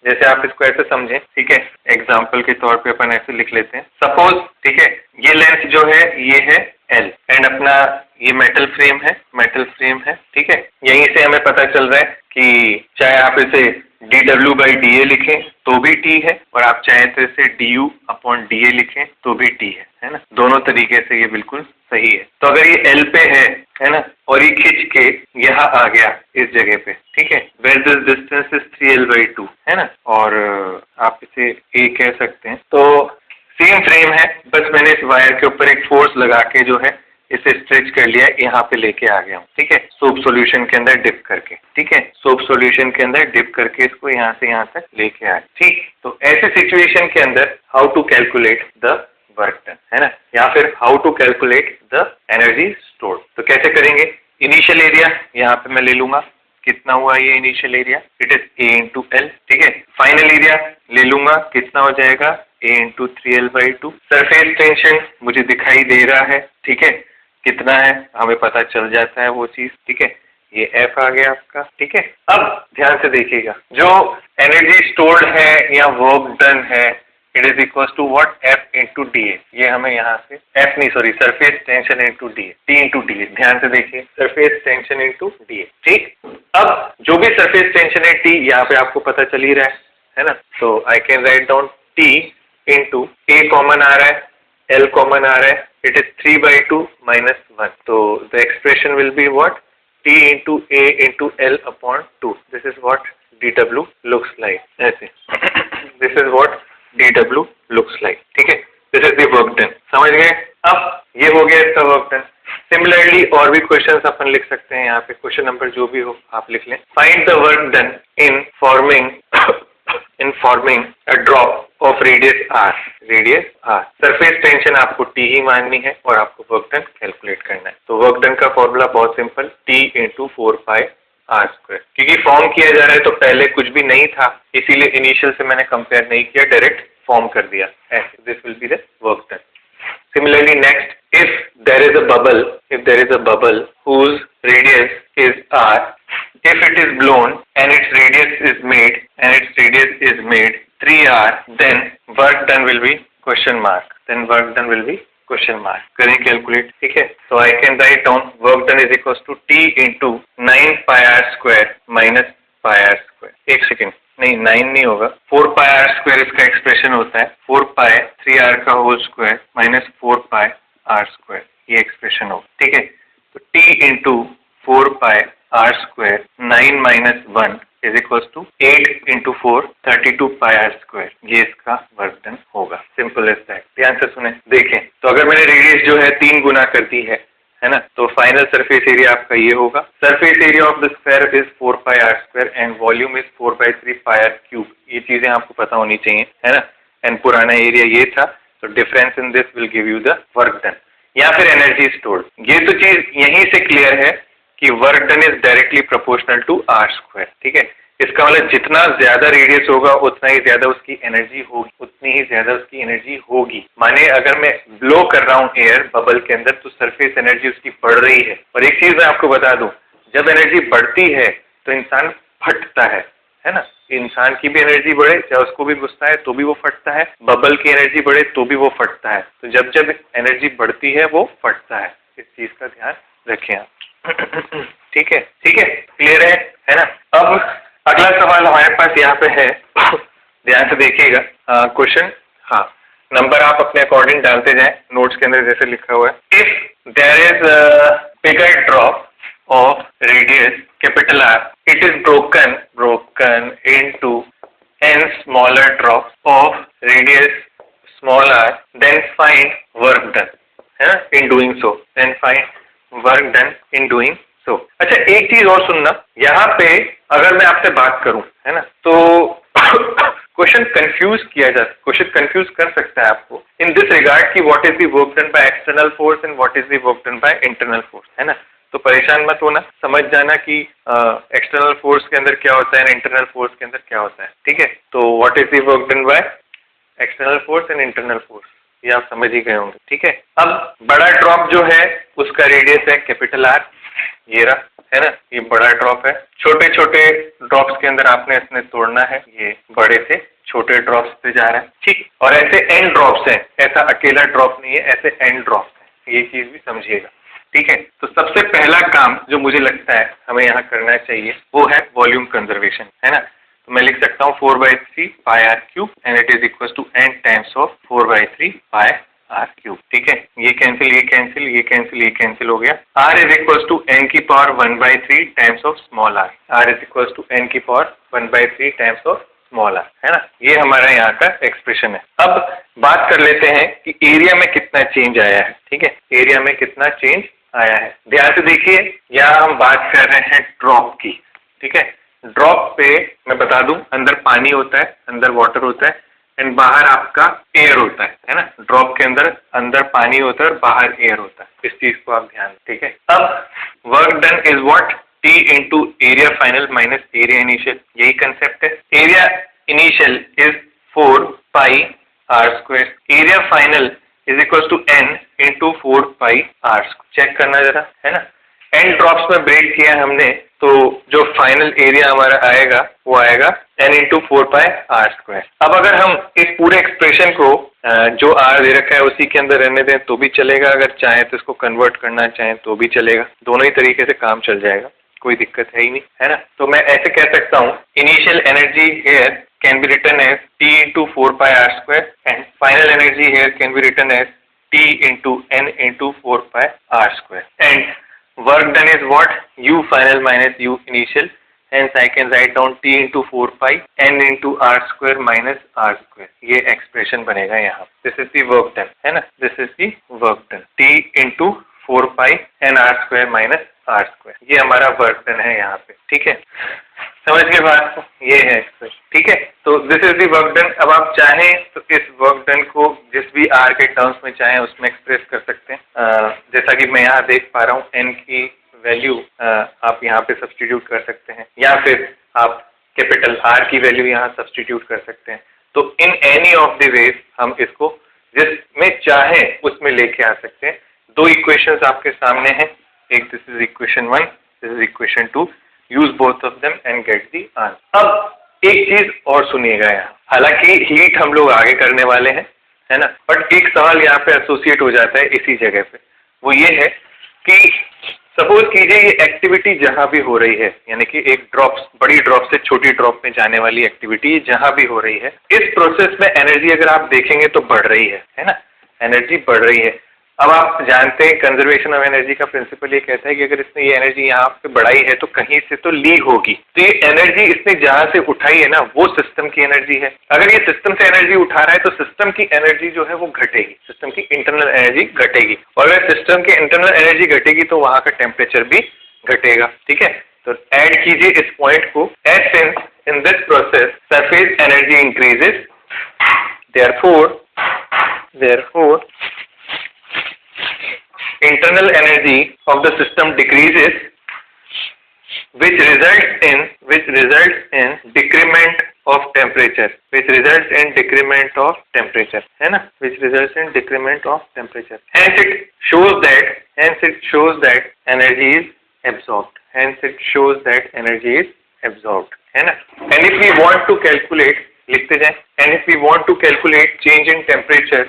जैसे आप इसको ऐसे समझें, ठीक है, एग्जाम्पल के तौर पे अपन ऐसे लिख लेते हैं। सपोज, ठीक है, ये लेंथ जो है ये है L एंड अपना ये मेटल फ्रेम है, ठीक है। यहीं से हमें पता चल रहा है कि चाहे आप इसे dW बाई dA लिखें तो भी T है, और आप चाहें तो इसे du अपॉन dA लिखें तो भी T है ना। दोनों तरीके से ये बिल्कुल सही है। तो अगर ये L पे है ना, और ये खिंच के यहाँ आ गया इस जगह पे, ठीक है, where this distance is 3L by 2, है ना, और आप इसे A कह सकते हैं। तो सेम फ्रेम है, बस मैंने इस वायर के ऊपर एक फोर्स लगा के जो है इसे स्ट्रेच कर लिया, यहाँ पे लेके आ गया हूँ, ठीक है, सोप सॉल्यूशन के अंदर डिप करके, ठीक है, सोप सॉल्यूशन के अंदर डिप करके इसको यहाँ से यहाँ तक लेके आए, ठीक। तो ऐसे सिचुएशन के अंदर how to calculate the work done, है ना, या फिर how to calculate the energy stored. तो कैसे करेंगे? इनिशियल एरिया यहाँ पे मैं ले लूंगा, कितना हुआ ये initial area, it is A into L, ठीक है। फाइनल एरिया ले लूंगा, कितना हो जाएगा A into 3L by 2। Surface tension मुझे दिखाई दे रहा है, ठीक है, कितना है हमें पता चल जाता है वो चीज, ठीक है, ये F आ गया आपका, ठीक है। अब ध्यान से देखिएगा, जो एनर्जी स्टोर्ड है या वर्क डन है it is equal to what, F into D A. ये हमें यहाँ से एफ नहीं sorry surface tension into D A, T into D A, ध्यान से देखिए surface tension into D A. ठीक, अब जो भी सरफेस टेंशन है टी, यहाँ पे आपको पता चल ही रहा है ना, तो I can write down T into a common आ रहा है, एल कॉमन आ रहा है, इट इज 3/2 माइनस 1, तो the expression will be what, T into A into L upon 2, this is what dw looks like, ऐसे this is what dw looks like। ठीक है, this is the work done, समझ गए। अब ये हो गया इसका वर्क डन। सिमिलरली और भी क्वेश्चंस अपन लिख सकते हैं, यहाँ पे क्वेश्चन नंबर जो भी हो आप लिख लें। Find the work done in forming a drop of radius r, radius r, surface tension आपको t ही माननी है और आपको वर्क डन कैलकुलेट करना है। तो वर्क डन का फॉर्मूला बहुत सिंपल, t इंटू 4πr², क्योंकि फॉर्म किया जा रहा है तो पहले कुछ भी नहीं था, इसीलिए इनिशियल से मैंने कंपेयर नहीं किया, डायरेक्ट फॉर्म कर दिया ऐसे। This will be the work done. Similarly, next, if there is a bubble whose radius is r, if it is blown and its radius is made 3r, then work done will be question mark. करें calculate, ठीक है। तो I can write down work done is equals to t into 9πr² minus πr²। एक second, नहीं 9 नहीं होगा, 4πr² इसका expression होता है, 4π 3r का होल स्क्वायर माइनस 4πr², ये एक्सप्रेशन होगा, ठीक है। तो t into 4πr², 9 minus 1 is equal to 8 into 4 32πr², ये इसका वर्क डन होगा। Simple as that. ध्यान से सुने, देखें तो अगर मैंने रेडियस जो है 3 गुना कर दी है ना, तो फाइनल सरफेस एरिया आपका ये होगा। Surface area of the square is 4πr² and volume is 4/3πr³। ये चीजें आपको पता होनी चाहिए, है ना। एंड पुराना एरिया ये था, तो difference in this will give you the work done या फिर एनर्जी स्टोर्ड। ये तो चीज यहीं से क्लियर है कि work done is directly proportional to r², ठीक है। इसका मतलब जितना ज्यादा रेडियस होगा उतना ही ज्यादा उसकी एनर्जी होगी, उतनी ही ज्यादा उसकी एनर्जी होगी। माने अगर मैं ब्लो कर रहा हूँ एयर बबल के अंदर, तो सरफेस एनर्जी उसकी बढ़ रही है। और एक चीज मैं आपको बता दूं, जब एनर्जी बढ़ती है तो इंसान फटता है ना। इंसान की भी एनर्जी बढ़े, चाहे उसको भी गुस्सा है तो भी वो फटता है, बबल की एनर्जी बढ़े तो भी वो फटता है। तो जब जब एनर्जी बढ़ती है वो फटता है, इस चीज का ध्यान रखें आप। ठीक है, क्लियर है ना। अब अगला सवाल हमारे पास यहाँ पे है, ध्यान से देखिएगा क्वेश्चन। हाँ, नंबर आप अपने अकॉर्डिंग डालते जाएं, नोट्स के अंदर जैसे लिखा हुआ है। If there is a bigger drop of radius capital R, it is broken into n smaller drops of radius small r, then find work done, है ना, in doing so, then find work done in doing so। अच्छा, एक चीज और सुनना, यहाँ पे अगर मैं आपसे बात करूं, है ना, तो क्वेश्चन कंफ्यूज कर सकता है आपको इन दिस रिगार्ड कि what is the work done by external force and what is the work done by internal force, है ना। तो परेशान मत होना, समझ जाना कि एक्सटर्नल फोर्स के अंदर क्या होता है, इंटरनल फोर्स के अंदर क्या होता है, ठीक है। तो what is the work done by external force and internal force, ये आप समझ ही गए होंगे, ठीक है। अब बड़ा ड्रॉप जो है उसका रेडियस है कैपिटल R, ये रहा, है ना, ये बड़ा ड्रॉप है। छोटे छोटे ड्रॉप्स के अंदर आपने इसने तोड़ना है, ये बड़े से छोटे ड्रॉप्स पे जा रहा है, ठीक। और ऐसे एन ड्रॉप्स हैं, ऐसा अकेला ड्रॉप नहीं है, ऐसे एन ड्रॉप्स हैं, ये चीज भी समझिएगा, ठीक है। तो सबसे पहला काम जो मुझे लगता है हमें यहाँ करना चाहिए वो है वॉल्यूम कंजर्वेशन, है ना। तो मैं लिख सकता हूँ 4/3πr³ and it is equal to n times of 4/3πr³, ठीक है। ये कैंसिल हो गया। r is equal to n की power 1/3 times of small r is equal to n की power 1/3 times of small r, है ना। ये हमारा यहाँ का एक्सप्रेशन है। अब बात कर लेते हैं कि एरिया में कितना चेंज आया है, ठीक है। एरिया में कितना चेंज आया है, ध्यान से देखिए। यहाँ हम बात कर रहे हैं ड्रॉप की, ठीक है। ड्रॉप पे मैं बता दूं, अंदर पानी होता है, अंदर वाटर होता है एंड बाहर आपका एयर होता है ना। ड्रॉप के अंदर पानी होता है और बाहर एयर होता है, इस चीज को आप ध्यान, ठीक है। अब work done is what, T into area final minus area initial, यही कंसेप्ट है। Area initial is 4πr², area final is equal to n into 4πr²। Check करना जरा, है ना। एन ड्रॉप्स में ब्रेक किया हमने, तो जो फाइनल एरिया हमारा आएगा वो आएगा n इंटू 4πr²। अब अगर हम इस पूरे एक्सप्रेशन को जो r दे रखा है उसी के अंदर रहने दें तो भी चलेगा, अगर चाहें तो इसको कन्वर्ट करना चाहें तो भी चलेगा, दोनों ही तरीके से काम चल जाएगा, कोई दिक्कत है ही नहीं, है ना। तो मैं ऐसे कह सकता हूँ initial energy here can be written as T into 4πr² and final energy here can be written as T into n into 4πr²। And work done is what U final minus U initial, hence I can write down T into 4π n into r² minus r²। ये expression बनेगा यहाँ। This is the work done, है ना, this is the work done, T into 4π n r² minus r²। ये हमारा work done है यहाँ पे, ठीक है, समझ के बात, ये है एक्सप्रेशन, ठीक है। तो this is the work done. अब आप चाहें तो इस वर्क डन को जिस भी r के टर्म्स में चाहें उसमें एक्सप्रेस कर सकते हैं। जैसा कि मैं यहाँ देख पा रहा हूँ n की वैल्यू आप यहाँ पे सब्स्टिट्यूट कर सकते हैं, या फिर आप कैपिटल R की वैल्यू यहाँ सब्स्टिट्यूट कर सकते हैं। तो in any of the ways हम इसको जिसमें चाहें उसमें लेके आ सकते हैं। दो इक्वेशंस आपके सामने हैं, एक this is equation 1, this is equation 2, use both of them and get the answer. अब एक चीज और सुनिएगा यहाँ, हालांकि हीट हम लोग आगे करने वाले हैं, है ना, बट एक सवाल यहाँ पे एसोसिएट हो जाता है इसी जगह पे, वो ये है कि सपोज कीजिए ये एक्टिविटी जहां भी हो रही है, यानी कि एक ड्रॉप, बड़ी ड्रॉप से छोटी ड्रॉप में जाने वाली एक्टिविटी जहां भी हो रही है, इस प्रोसेस में एनर्जी अगर आप देखेंगे तो बढ़ रही है ना, एनर्जी बढ़ रही है। अब आप जानते हैं कंजर्वेशन ऑफ एनर्जी का प्रिंसिपल ये कहता है कि अगर इसने ये एनर्जी यहाँ पे बढ़ाई है तो कहीं से तो ली होगी, तो ये एनर्जी इसने जहां से उठाई है ना वो सिस्टम की एनर्जी है। अगर ये सिस्टम से एनर्जी उठा रहा है तो सिस्टम की एनर्जी जो है वो घटेगी, सिस्टम की इंटरनल एनर्जी घटेगी, और अगर सिस्टम की इंटरनल एनर्जी घटेगी तो वहां का टेम्परेचर भी घटेगा, ठीक है। तो ऐड कीजिए इस पॉइंट को, as since in this process surface energy increases, therefore internal energy of the system decreases, which results in decrement of temperature, है ना, which results in decrement of temperature. Hence it shows that energy is absorbed. है ना। And if we want to calculate, लिखते जाएं, and if we want to calculate change in temperature,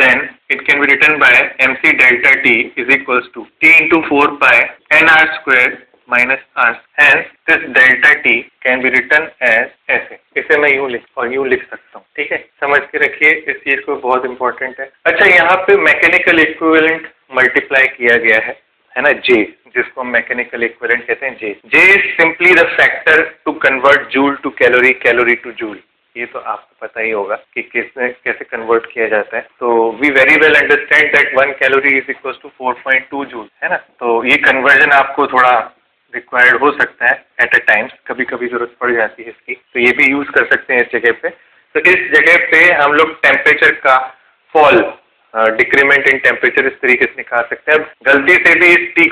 then it can be written by mc delta T is equals to T into 4π nr² minus r. Hence this delta T can be written as ऐसे, इसे मैं यूं लिख सकता हूँ, ठीक है, समझ के रखिए, इस चीज को बहुत इंपॉर्टेंट है। अच्छा, यहाँ पे मैकेनिकल इक्विवेलेंट मल्टीप्लाई किया गया है ना, J, जिसको हम मैकेनिकल इक्विवेलेंट कहते हैं। J is simply the factor to convert joule to calorie, calorie to joule। ये तो आपको पता ही होगा कि कैसे कन्वर्ट किया जाता है। तो we very well understand that 1 calorie is equal to 4.2 joule, है ना। तो ये कन्वर्जन आपको थोड़ा रिक्वायर्ड हो सकता है एट अ टाइम्स, कभी कभी जरूरत पड़ जाती है इसकी, तो ये भी यूज कर सकते हैं इस जगह पे। तो इस जगह पे हम लोग टेम्परेचर का फॉल, डिक्रीमेंट इन टेम्परेचर इस तरीके से निकाल सकते हैं। अब गलती से भी इस टी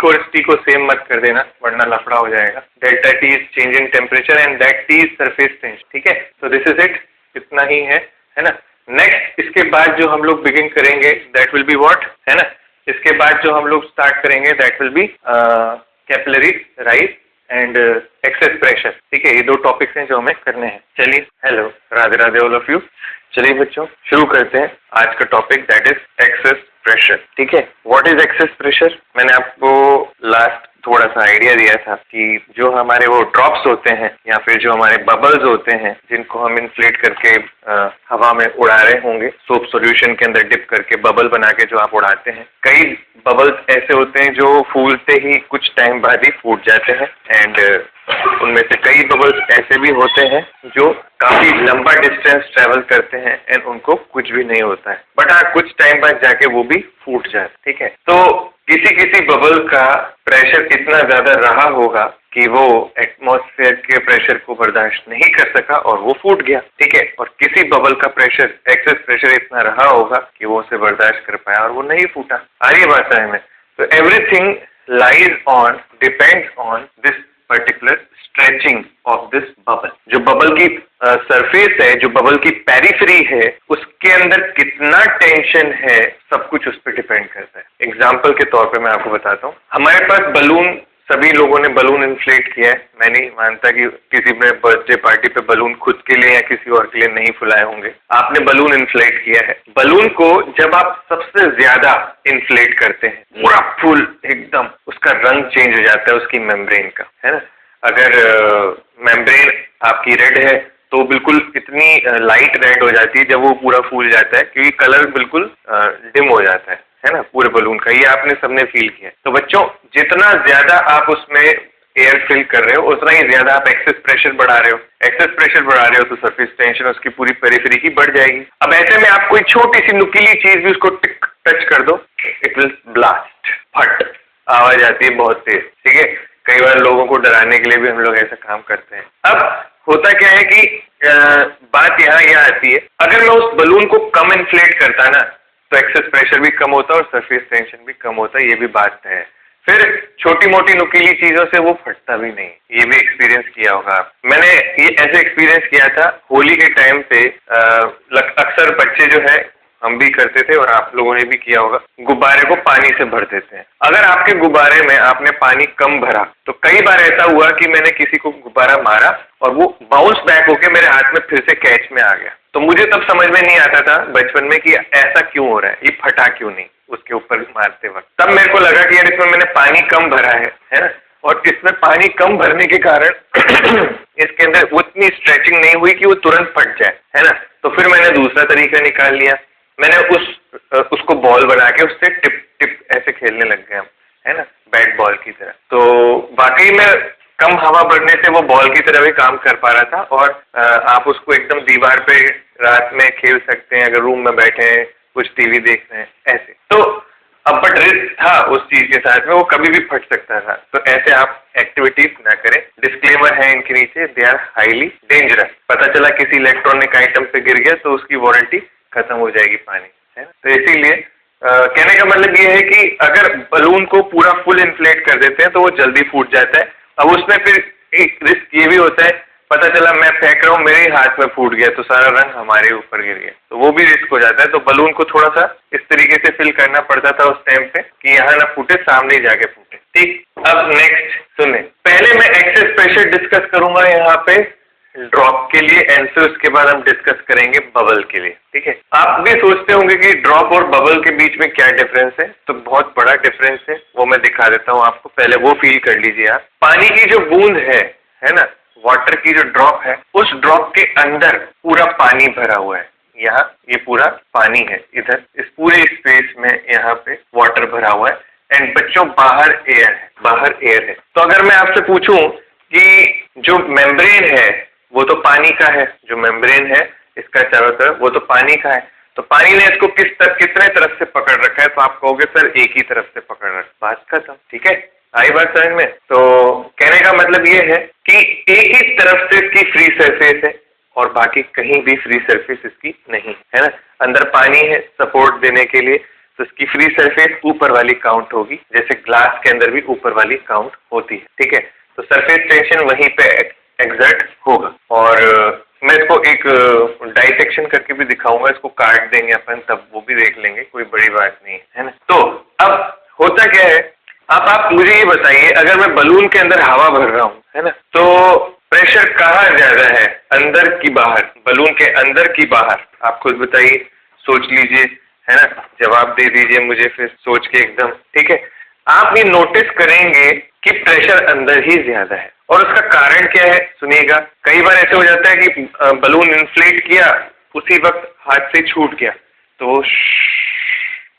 को सेम मत कर देना, वरना लफड़ा हो जाएगा। Delta T is change in temperature and that T is surface change, ठीक है। तो दिस इज इट, इतना ही है ना। नेक्स्ट इसके बाद जो हम लोग बिगिन करेंगे दैट विल बी व्हाट, है ना, इसके बाद जो हम लोग स्टार्ट करेंगे that will be capillary rise and excess pressure, ठीक है। ये दो टॉपिक्स हैं जो हमें करने हैं। चलिए, hello, Radhe Radhe all of you. चलिए बच्चों, शुरू करते हैं आज का topic that is excess pressure, ठीक है। What is excess pressure? मैंने आपको लास्ट थोड़ा सा आइडिया दिया था कि जो हमारे वो ड्रॉप्स होते हैं या फिर जो हमारे बबल्स होते हैं जिनको हम इन्फ्लेट करके हवा में उड़ा रहे होंगे, सोप सॉल्यूशन के अंदर डिप करके बबल बना के जो आप उड़ाते हैं, कई बबल्स ऐसे होते हैं जो फूलते ही कुछ टाइम बाद ही फूट जाते हैं, एंड उनमें से कई बबल्स ऐसे भी होते हैं जो काफी लंबा डिस्टेंस ट्रेवल करते हैं एंड उनको कुछ भी नहीं होता है, बट हाँ कुछ टाइम बाद जाके वो भी फूट जाते, ठीक है। तो किसी बबल का प्रेशर इतना ज्यादा रहा होगा कि वो एटमॉस्फेयर के प्रेशर को बर्दाश्त नहीं कर सका और वो फूट गया, ठीक है। और किसी बबल का प्रेशर, एक्सेस प्रेशर इतना रहा होगा कि वो उसे बर्दाश्त कर पाया और वो नहीं फूटा। आ रही बात है में। तो everything lies on, depends on this particular stretching of this bubble. जो बबल की सरफेस है, जो बबल की पेरिफेरी है, उसके अंदर कितना टेंशन है, सब कुछ उस पर डिपेंड करता है। एग्जाम्पल के तौर पे मैं आपको बताता हूँ, हमारे पास बलून सभी लोगों ने बलून इन्फ्लेट किया है। मैं नहीं मानता कि किसी ने बर्थडे पार्टी पे बलून खुद के लिए या किसी और के लिए नहीं फुलाए होंगे। आपने बलून इन्फ्लेट किया है। बलून को जब आप सबसे ज्यादा इन्फ्लेट करते हैं, पूरा फुल एकदम, उसका रंग चेंज हो जाता है उसकी मेम्ब्रेन का, है ना। अगर मेम्ब्रेन आपकी रेड है तो बिल्कुल इतनी लाइट रेड हो जाती है जब वो पूरा फूल जाता है, क्योंकि कलर बिल्कुल डिम हो जाता है ना, पूरे बलून का। ये आपने सबने फील किया। तो बच्चों, जितना ज्यादा आप उसमें एयर फिल कर रहे हो, उतना ही ज्यादा आप एक्सेस प्रेशर बढ़ा रहे हो। एक्सेस प्रेशर बढ़ा रहे हो तो सरफेस टेंशन उसकी पूरी पेरिफेरी की बढ़ जाएगी। अब ऐसे में आप कोई छोटी सी नुकीली चीज भी उसको टच कर दो, इट विल ब्लास्ट, फट, आवाज आती है बहुत तेज, ठीक है। कई बार लोगों को डराने के लिए भी हम लोग ऐसा काम करते हैं। अब होता क्या है कि बात यहाँ आती है, अगर मैं उस बलून को कम इन्फ्लेट करता ना तो एक्सेस प्रेशर भी कम होता और सरफेस टेंशन भी कम होता, ये भी बात है। फिर छोटी मोटी नुकीली चीजों से वो फटता भी नहीं, ये भी एक्सपीरियंस किया होगा आप। मैंने ये ऐसे एक्सपीरियंस किया था होली के टाइम पे। अक्सर बच्चे जो है, हम भी करते थे और आप लोगों ने भी किया होगा, गुब्बारे को पानी से भर देते हैं। अगर आपके गुब्बारे में आपने पानी कम भरा तो कई बार ऐसा हुआ कि मैंने किसी को गुब्बारा मारा और वो बाउंस बैक होके मेरे हाथ में फिर से कैच में आ गया। तो मुझे तब समझ में नहीं आता था बचपन में कि ऐसा क्यों हो रहा है, ये फटा क्यों नहीं उसके ऊपर मारते वक्त। तब मेरे को लगा कि यार इसमें मैंने पानी कम भरा है ना, और इसमें पानी कम भरने के कारण इसके अंदर उतनी स्ट्रेचिंग नहीं हुई कि वो तुरंत फट जाए, है ना। तो फिर मैंने दूसरा तरीका निकाल लिया। मैंने उसको बॉल बना के उससे टिप टिप ऐसे खेलने लग गए हम, है ना, बैट बॉल की तरह। तो वाकई में कम हवा बढ़ने से वो बॉल की तरह भी काम कर पा रहा था। और आप उसको एकदम दीवार पे रात में खेल सकते हैं, अगर रूम में बैठे हैं, कुछ टीवी देख रहे हैं, ऐसे। तो अब बट रिस्क था उस चीज के साथ में, वो कभी भी फट सकता था। तो ऐसे आप एक्टिविटीज ना करें। डिस्क्लेमर है इनके नीचे, दे आर हाईली डेंजरस। पता चला किसी इलेक्ट्रॉनिक आइटम पे गिर गया तो उसकी वारंटी खत्म हो जाएगी पानी, है ना। तो इसीलिए कहने का मतलब ये है कि अगर बलून को पूरा फुल इन्फ्लेट कर देते हैं तो वो जल्दी फूट जाता है। अब उसमें फिर एक रिस्क ये भी होता है, पता चला मैं फेंक रहा हूँ, मेरे ही हाथ में फूट गया तो सारा रंग हमारे ऊपर गिर गया, तो वो भी रिस्क हो जाता है। तो बलून को थोड़ा सा इस तरीके से फिल करना पड़ता था उस टाइम पे कि यहाँ ना फूटे, सामने जाके फूटे, ठीक। अब नेक्स्ट सुने, पहले मैं एक्सेस प्रेशर डिस्कस करूंगा यहाँ पे ड्रॉप के लिए, एंड फिर उसके बाद हम डिस्कस करेंगे बबल के लिए, ठीक है। आप भी सोचते होंगे कि ड्रॉप और बबल के बीच में क्या डिफरेंस है, तो बहुत बड़ा डिफरेंस है, वो मैं दिखा देता हूँ आपको। पहले वो फील कर लीजिए आप। पानी की जो बूंद है ना, वाटर की जो ड्रॉप है, उस ड्रॉप के अंदर पूरा पानी भरा हुआ है। यहाँ ये पूरा पानी है, इधर इस पूरे स्पेस में यहाँ पे वाटर भरा हुआ है, एंड बच्चों बाहर एयर है, बाहर एयर है। तो अगर मैं आपसे पूछूं कि जो मेम्ब्रेन है वो तो पानी का है, जो मेम्ब्रेन है इसका चारों तरफ, वो तो पानी का है, तो पानी ने इसको कितने तरफ से पकड़ रखा है, तो आप कहोगे सर एक ही तरफ से पकड़ रखा। बात खत्म, ठीक है, आई बात समझ में। तो कहने का मतलब ये है कि एक ही तरफ से इसकी फ्री सरफेस है और बाकी कहीं भी फ्री सरफेस इसकी नहीं है ना। अंदर पानी है सपोर्ट देने के लिए, तो इसकी फ्री सरफेस ऊपर वाली काउंट होगी, जैसे ग्लास के अंदर भी ऊपर वाली काउंट होती है, ठीक है। तो सरफेस टेंशन वहीं पे एग्जर्ट होगा। और मैं इसको एक डाइसेक्शन करके भी दिखाऊंगा, इसको काट देंगे अपन, तब वो भी देख लेंगे, कोई बड़ी बात नहीं है ना। तो अब होता क्या है, आप मुझे ये बताइए, अगर मैं बलून के अंदर हवा भर रहा हूँ, है ना, तो प्रेशर कहाँ ज्यादा है, अंदर की बाहर, बलून के अंदर की बाहर? आप खुद बताइए, सोच लीजिए, है ना, जवाब दे दीजिए मुझे फिर सोच के एकदम, ठीक है। आप ये नोटिस करेंगे कि प्रेशर अंदर ही ज्यादा है, और उसका कारण क्या है सुनिएगा। कई बार ऐसे हो जाता है कि बलून इन्फ्लेट किया, उसी वक्त हाथ से छूट गया, तो वो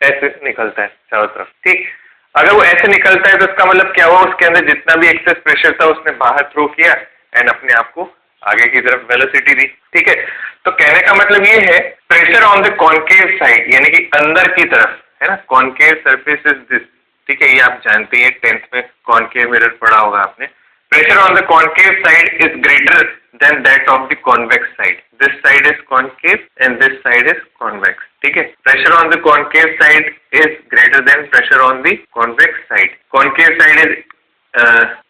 ऐसे निकलता है चारों तरफ, ठीक। अगर वो ऐसे निकलता है तो इसका मतलब क्या हुआ, उसके अंदर जितना भी एक्सेस प्रेशर था उसने बाहर थ्रो किया एंड अपने आप को आगे की तरफ वेलोसिटी दी, ठीक है। तो कहने का मतलब ये है, pressure on the concave side, यानी कि अंदर की तरफ, है ना, कॉनकेव सरफेस इज दिस, ठीक है, ये आप जानते हैं, 10th में कॉनकेव मिरर पढ़ा होगा आपने। Pressure on the concave side is greater than that of the convex side. This side is concave and this side is convex. ठीक है, pressure on the concave side is greater than pressure on the convex side. Concave side is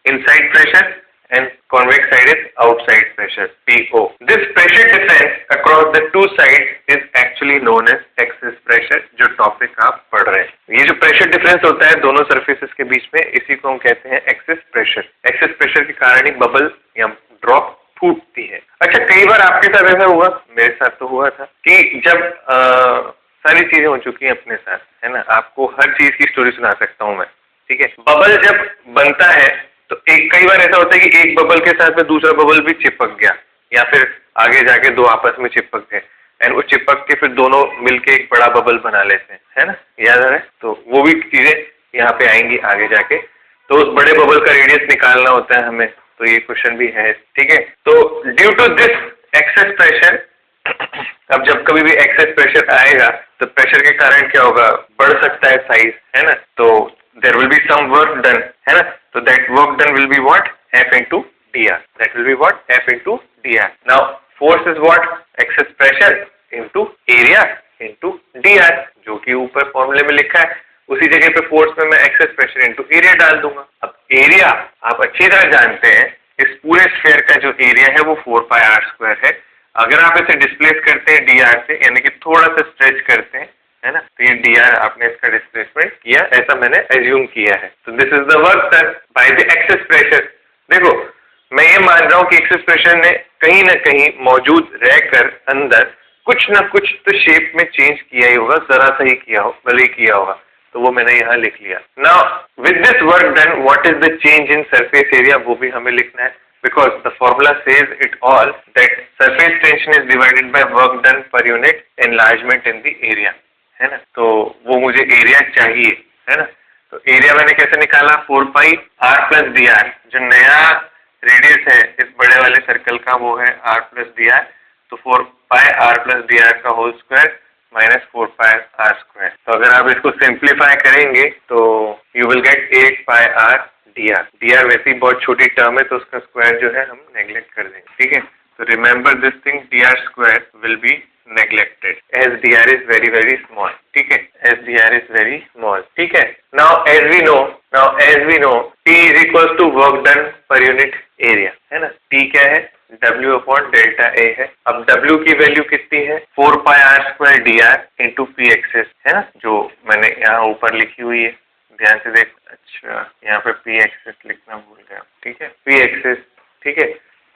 inside pressure and convex side is outside pressure, PO. This pressure difference across the two sides is actually known as excess pressure, जो topic आप पढ़ रहे हैं। ये जो pressure difference होता है दोनों सरफेसेस के बीच में, इसी को हम कहते हैं एक्सेस प्रेशर। एक्सेस प्रेशर के कारण ही बबल या ड्रॉप फूटती है। अच्छा, कई बार आपके साथ ऐसा हुआ, मेरे साथ तो हुआ था कि जब सारी चीजें हो चुकी हैं अपने साथ, है ना, आपको हर चीज की स्टोरी सुना सकता हूँ मैं, ठीक है। बबल जब बनता है तो कई बार ऐसा होता है कि एक बबल के साथ में दूसरा बबल भी चिपक गया, या फिर आगे जाके दो आपस में चिपक गए, एंड वो चिपक के फिर दोनों मिलके एक बड़ा बबल बना लेते हैं, है ना, याद आ रहा है। तो वो भी चीजें यहाँ पे आएंगी आगे जाके। तो उस बड़े बबल का रेडियस निकालना होता है हमें, तो ये क्वेश्चन भी है, ठीक है। तो due to this excess pressure, अब जब कभी भी एक्सेस प्रेशर आएगा तो प्रेशर के कारण क्या होगा, बढ़ सकता है साइज, है ना। तो there will be some work done, है ना। तो that work done will be what, F into dr, that will be what, F into dr. Now force is what, excess pressure into area into dr, जो कि ऊपर फॉर्मूले में लिखा है, उसी जगह पे फोर्स में मैं एक्सेस प्रेशर इंटू एरिया डाल दूंगा। अब एरिया आप अच्छी तरह जानते हैं, इस पूरे स्फीयर का जो एरिया है वो 4πr² है। अगर आप इसे डिस्प्लेस करते हैं dr से, यानी कि थोड़ा सा स्ट्रेच करते हैं, है ना, तो ये dr आपने इसका डिस्प्लेसमेंट किया, ऐसा मैंने एज्यूम किया है। तो this is the work done by the excess pressure. देखो, मैं ये मान रहा हूँ कि एक्सेस प्रेशर ने कहीं ना कहीं मौजूद रहकर अंदर कुछ ना कुछ तो शेप में चेंज किया ही होगा, जरा सा ही किया हो, भले ही किया होगा, तो वो मैंने यहाँ लिख लिया। Now with this work done what is the change in surface area, वो भी हमें लिखना है, because the formula says it all that surface tension is divided by work done per unit enlargement in the area, है ना। तो वो मुझे एरिया चाहिए, है ना। तो एरिया मैंने कैसे निकाला, 4πr + dr, जो नया रेडियस है इस बड़े वाले सर्कल का वो है r + dr, तो 4πr + dr का होल स्क्वायर माइनस 4πr²। तो अगर आप इसको सिंप्लीफाई करेंगे तो you will get 8πr dr। dr वैसे ही बहुत छोटी टर्म है, तो उसका स्क्वायर जो है हम नेग्लेक्ट कर देंगे, ठीक है। तो remember this thing, dr² will be neglected as dr is very very small, ठीक है, as dr is very small, ठीक है। now as we know T is equals to work done per unit area, है ना। T क्या है, W/delta A है। अब W की वैल्यू कितनी है, 4πr² dr into pxs, है ना, जो मैंने यहाँ ऊपर लिखी हुई है, ध्यान से देख। अच्छा, यहाँ पे pxs लिखना भूल गया, ठीक है, pxs, ठीक है।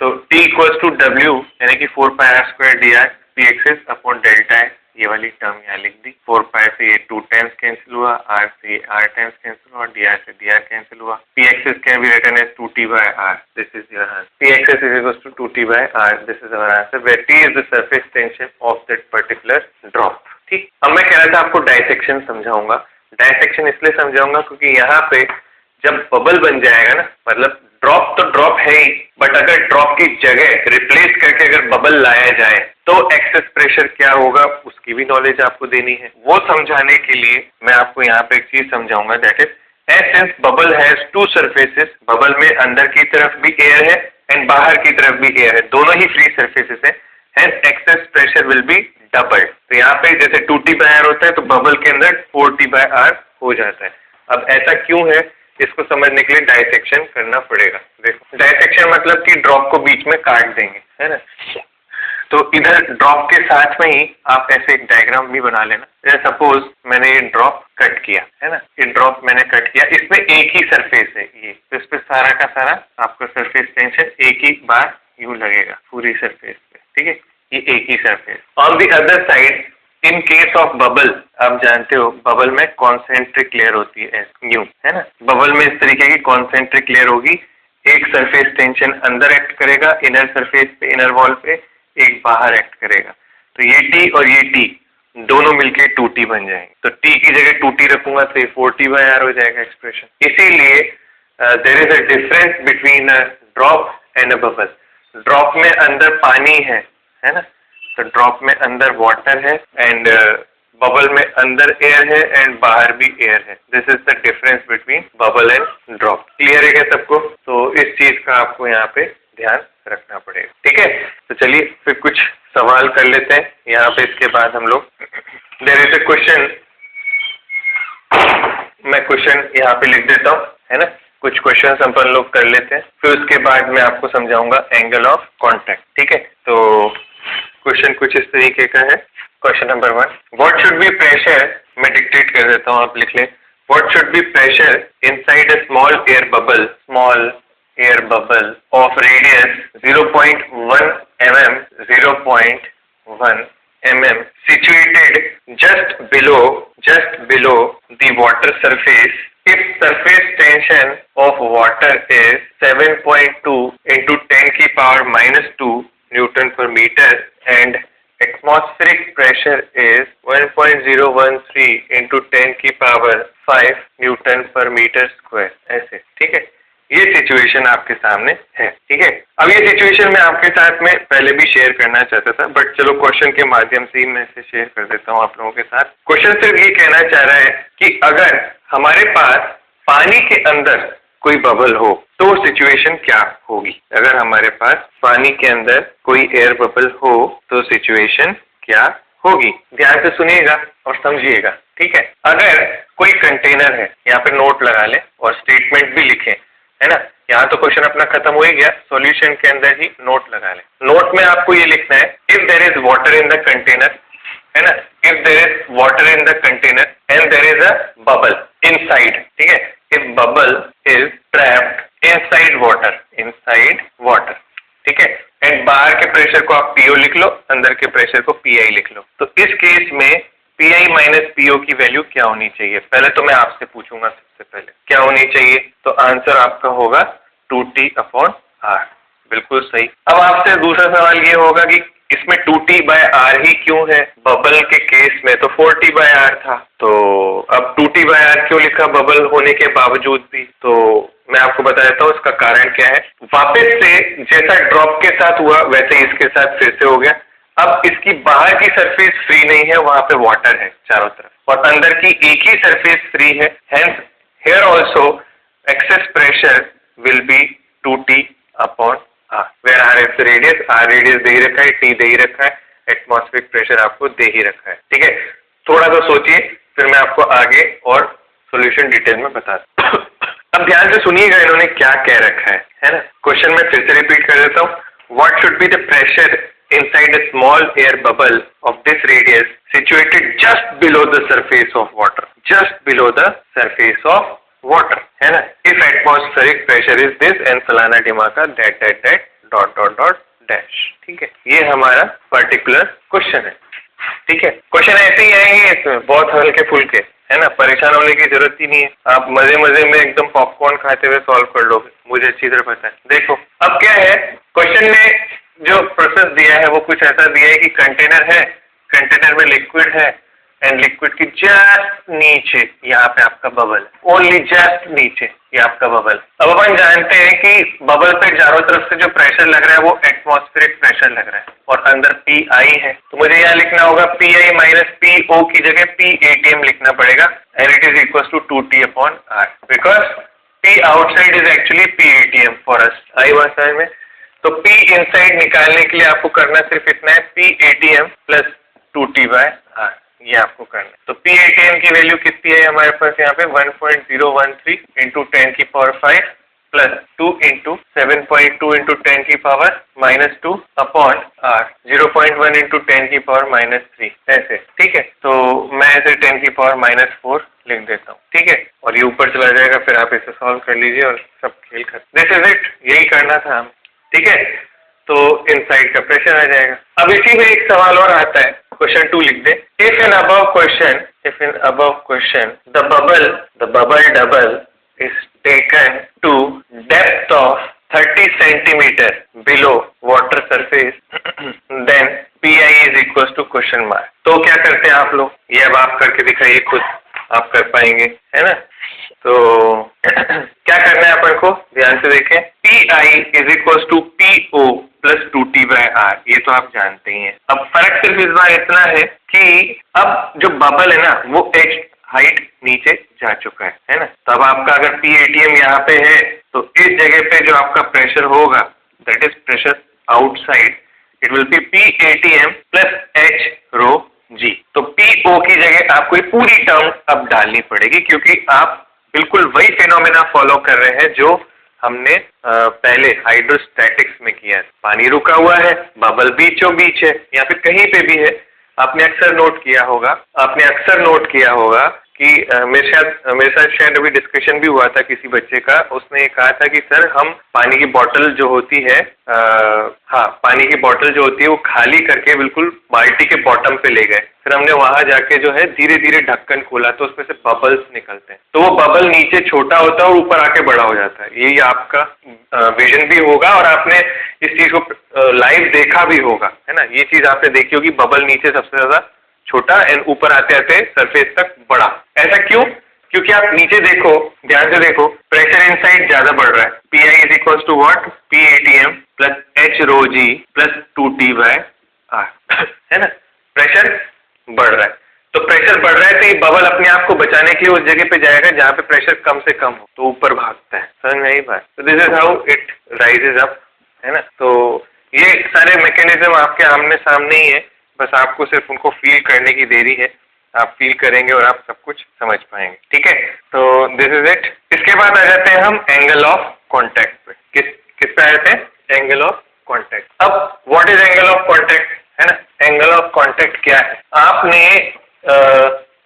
तो T equals to W यानी कि 4πr² dr pxs/delta है, ये वाली टर्म यहाँ लिख दी। 4π से ये 2 टाइम्स कैंसिल हुआ, r से ये r टाइम्स कैंसिल हुआ, dr से dr कैंसिल हुआ। pxs can be written as 2t/r, this is your answer. pxs is equals to 2t/r, this is our answer, where t is the surface tension of that particular drop, ठीक। अब मैं कह रहा था आपको dissection समझाऊंगा। Dissection इसलिए समझाऊंगा क्योंकि यहाँ पे जब बबल बन जाएगा ना, मतलब ड्रॉप तो ड्रॉप है ही, बट अगर ड्रॉप की जगह रिप्लेस करके अगर बबल लाया जाए तो एक्सेस प्रेशर क्या होगा, उसकी भी नॉलेज आपको देनी है। वो समझाने के लिए मैं आपको यहाँ पे एक चीज समझाऊंगा, that is since bubble has 2 surfaces, bubble में अंदर की तरफ भी एयर है एंड बाहर की तरफ भी एयर है, दोनों ही फ्री सरफेसेस है, hence access pressure will B double. तो यहाँ पे जैसे 2t/r होता है तो बबल के अंदर 4t/r हो जाता है। अब ऐसा क्यों है, इसको समझने के लिए डायसेक्शन करना पड़ेगा। देखो, डायसेक्शन मतलब कि ड्रॉप को बीच में काट देंगे, है ना। तो इधर ड्रॉप के साथ में ही आप ऐसे एक डायग्राम भी बना लेना। जैसे सपोज मैंने ये ड्रॉप कट किया, है ना, ये ड्रॉप मैंने कट किया, इसमें एक ही सरफेस है ये, तो इस पे सारा का सारा आपका सरफेस टेंशन एक ही बार यूं लगेगा पूरी सरफेस पे, ठीक है, ये एक ही surface. On the other side in case of bubble, आप जानते हो बबल में कॉन्सेंट्रिक लेयर होती है न्यू, है ना। बबल में इस तरीके की कॉन्सेंट्रिक लेयर होगी, एक सरफेस टेंशन अंदर एक्ट करेगा इनर सरफेस पे, इनर वॉल पे, एक बाहर एक्ट करेगा। तो ये T और ये T दोनों मिलके 2T बन जाएंगे। तो T की जगह 2T रखूंगा तो ये 4t/r हो जाएगा एक्सप्रेशन। इसीलिए there is a difference between a drop and a bubble. Drop में अंदर पानी है ना, तो ड्रॉप में अंदर वाटर है एंड बबल में अंदर एयर है एंड बाहर भी एयर है। This is the difference between bubble and drop. Clear है क्या सबको? तो इस चीज का आपको यहाँ पे ध्यान रखना पड़ेगा, ठीक है। तो चलिए फिर कुछ सवाल कर लेते हैं यहाँ पे। इसके बाद हम लोग देयर इज अ क्वेश्चन, मैं क्वेश्चन यहाँ पे लिख देता हूँ, है ना। कुछ क्वेश्चन अपन लोग कर लेते हैं, फिर उसके बाद मैं आपको समझाऊंगा एंगल ऑफ कॉन्टैक्ट। ठीक है, तो क्वेश्चन कुछ इस तरीके का है। Question number 1, what should be pressure, मैं डिक्टेट कर देता हूँ, आप लिख लें। What should be pressure inside a small air bubble of radius 0.1 mm, 0.1 mm situated just below the water surface if surface tension of water is 7.2 into 10 की power -2 Newton per meter and atmospheric pressure is 1.013 into 10 की power 5 Newton per meter square। ऐसे, ठीक है, ये situation आपके सामने है। ठीक है, अब ये सिचुएशन मैं आपके साथ में पहले भी शेयर करना चाहता था, बट चलो क्वेश्चन के माध्यम से ही मैं इसे शेयर कर देता हूँ आप लोगों के साथ। क्वेश्चन सिर्फ ये कहना चाह रहा है कि अगर हमारे पास पानी के अंदर कोई बबल हो तो सिचुएशन क्या होगी। अगर हमारे पास पानी के अंदर कोई एयर बबल हो तो सिचुएशन क्या होगी। ध्यान से सुनिएगा और समझिएगा। ठीक है, अगर कोई कंटेनर है, यहाँ पे नोट लगा लें और स्टेटमेंट भी लिखें, है ना। यहाँ तो क्वेश्चन अपना खत्म हो ही गया, सॉल्यूशन के अंदर ही नोट लगा लें। नोट में आपको ये लिखना है, if there is water in the container, है ना, if there is water in the container and there is a bubble inside. ठीक है, if bubble is trapped inside water, ठीक है, एंड बाहर के प्रेशर को आप पीओ लिख लो, अंदर के प्रेशर को पीआई लिख लो। तो इस केस में पीआई माइनस पीओ की वैल्यू क्या होनी चाहिए, पहले तो मैं आपसे पूछूंगा सबसे पहले क्या होनी चाहिए। तो आंसर आपका होगा 2T/R। बिल्कुल सही। अब आपसे दूसरा सवाल ये होगा कि इसमें 2T/R ही क्यों है, बबल के केस में तो 4T/R था, तो अब 2T/R क्यों लिखा बबल होने के बावजूद भी। तो मैं आपको बता देता हूँ इसका कारण क्या है। वापस से जैसा ड्रॉप के साथ हुआ वैसे इसके साथ फिर से हो गया। अब इसकी बाहर की सरफेस फ्री नहीं है, वहां पे वाटर है चारों तरफ, और अंदर की एक ही सरफेस फ्री है। Hence here also excess pressure will be 2T/R, where R is radius, R radius दे ही रखा है, T दे ही रखा है, एटमॉस्फेरिक प्रेशर आपको दे ही रखा है। ठीक है, थोड़ा सा सोचिए, फिर मैं आपको आगे और सॉल्यूशन डिटेल में बताता हूँ। अब ध्यान से सुनिएगा इन्होंने क्या कह रखा है ना। क्वेश्चन में फिर से रिपीट कर देता हूँ। What should be the pressure inside a small air bubble of this radius situated just below the surface of water, है ना। if atmospheric pressure is this and फलाना ढिमाका that ... ठीक है, ये हमारा पर्टिकुलर क्वेश्चन है। ठीक है, क्वेश्चन ऐसे ही आएंगे इसमें, बहुत हल्के फुल्के, है ना, परेशान होने की जरूरत ही नहीं है। आप मजे मजे में एकदम पॉपकॉर्न खाते हुए सॉल्व कर लोगे, मुझे अच्छी तरह पता है। देखो अब क्या है, क्वेश्चन में जो प्रोसेस दिया है वो कुछ ऐसा दिया है कि कंटेनर है, कंटेनर में लिक्विड है, एंड लिक्विड की जस्ट नीचे यहाँ पे आपका बबल, ओनली जस्ट नीचे ये आपका बबल। अब अपन जानते हैं कि बबल पे चारों तरफ से जो प्रेशर लग रहा है वो एटमॉस्फेरिक प्रेशर लग रहा है, और अंदर PI है, तो मुझे यहाँ लिखना होगा PI माइनस PO की जगह PATM लिखना पड़ेगा, and it is equal to 2T/R, because P outside is actually PATM for us. आई बात समझ में। तो P इनसाइड निकालने के लिए आपको करना सिर्फ इतना है, PATM प्लस 2T/R, ये आपको करना है। तो PATM की वैल्यू कितनी है हमारे पास यहाँ पे, 1.013 इंटू 10 की पावर 5 प्लस 2 इंटू 7.2 इंटू 10 की पावर -2 अपॉन R, 0.1 इंटू 10 की पावर -3, ऐसे। ठीक है, तो मैं ऐसे 10 की पावर -4 लिख देता हूँ। ठीक है, और ये ऊपर चला जाएगा, फिर आप इसे सॉल्व कर लीजिए और सब खेल खत्म। दिस इज इट, यही करना था हमें। ठीक है, तो इनसाइड का प्रेशर आ जाएगा। अब इसी में एक सवाल और आता है, क्वेश्चन 2 लिख दे। If in above question the bubble double is taken to depth of 30 centimeter below water surface then PI is equals to question mark। तो क्या करते हैं आप लोग, ये अब आप करके दिखाइए, खुद आप कर पाएंगे, है ना। तो क्या करना है अपन को, ध्यान से देखें। PI is equals to PO plus 2T/R, ये तो आप जानते ही हैं। अब फर्क सिर्फ इस बार इतना है कि अब जो बबल है ना वो एच हाइट नीचे जा चुका है ना। तो अब आपका अगर PATM यहाँ पे है तो इस जगह पे जो आपका प्रेशर होगा that is pressure outside, it will B PATM plus H ρg। तो PO की जगह आपको ये पूरी टर्म अब डालनी पड़ेगी, क्योंकि आप बिल्कुल वही फिनोमेना फॉलो कर रहे हैं जो हमने पहले हाइड्रोस्टैटिक्स में किया है। पानी रुका हुआ है, बबल बीचों बीच है या फिर कहीं पे भी है। आपने अक्सर नोट किया होगा कि मेरे साथ शायद अभी डिस्कशन भी हुआ था किसी बच्चे का। उसने कहा था कि सर हम पानी की बोतल जो होती है हाँ, पानी की बोतल जो होती है वो खाली करके बिल्कुल बाल्टी के बॉटम पे ले गए। फिर हमने वहां जाके जो है धीरे धीरे ढक्कन खोला तो उसमें से बबल्स निकलते हैं। तो वो बबल नीचे छोटा होता है और ऊपर आके बड़ा हो जाता है। यही आपका विजन भी होगा और आपने इस चीज को लाइव देखा भी होगा, है ना। ये चीज आपने देखी होगी, बबल नीचे सबसे ज्यादा छोटा एंड ऊपर आते आते सरफेस तक बड़ा। ऐसा क्यों? क्योंकि आप नीचे देखो, ध्यान से देखो, प्रेशर इनसाइड ज्यादा बढ़ रहा है। P I is equal to what? PATM plus H rho G plus 2T/R है ना। प्रेशर बढ़ रहा है, तो प्रेशर बढ़ रहा है तो ये बबल अपने आप को बचाने के लिए उस जगह पे जाएगा जहाँ पे प्रेशर कम से कम हो, तो ऊपर भागता है। समझ में आई बात? तो this is how it rises up, है ना। तो ये सारे मैकेनिज्म आपके आमने सामने ही है, बस आपको सिर्फ उनको फील करने की देरी है। आप फील करेंगे और आप सब कुछ समझ पाएंगे, ठीक है। तो दिस इज इट। इसके बाद आ जाते हैं हम एंगल ऑफ कॉन्टैक्ट पे। किस पे आए थे? Angle of contact. अब what is angle of contact, है ना। एंगल ऑफ कॉन्टैक्ट क्या है? आपने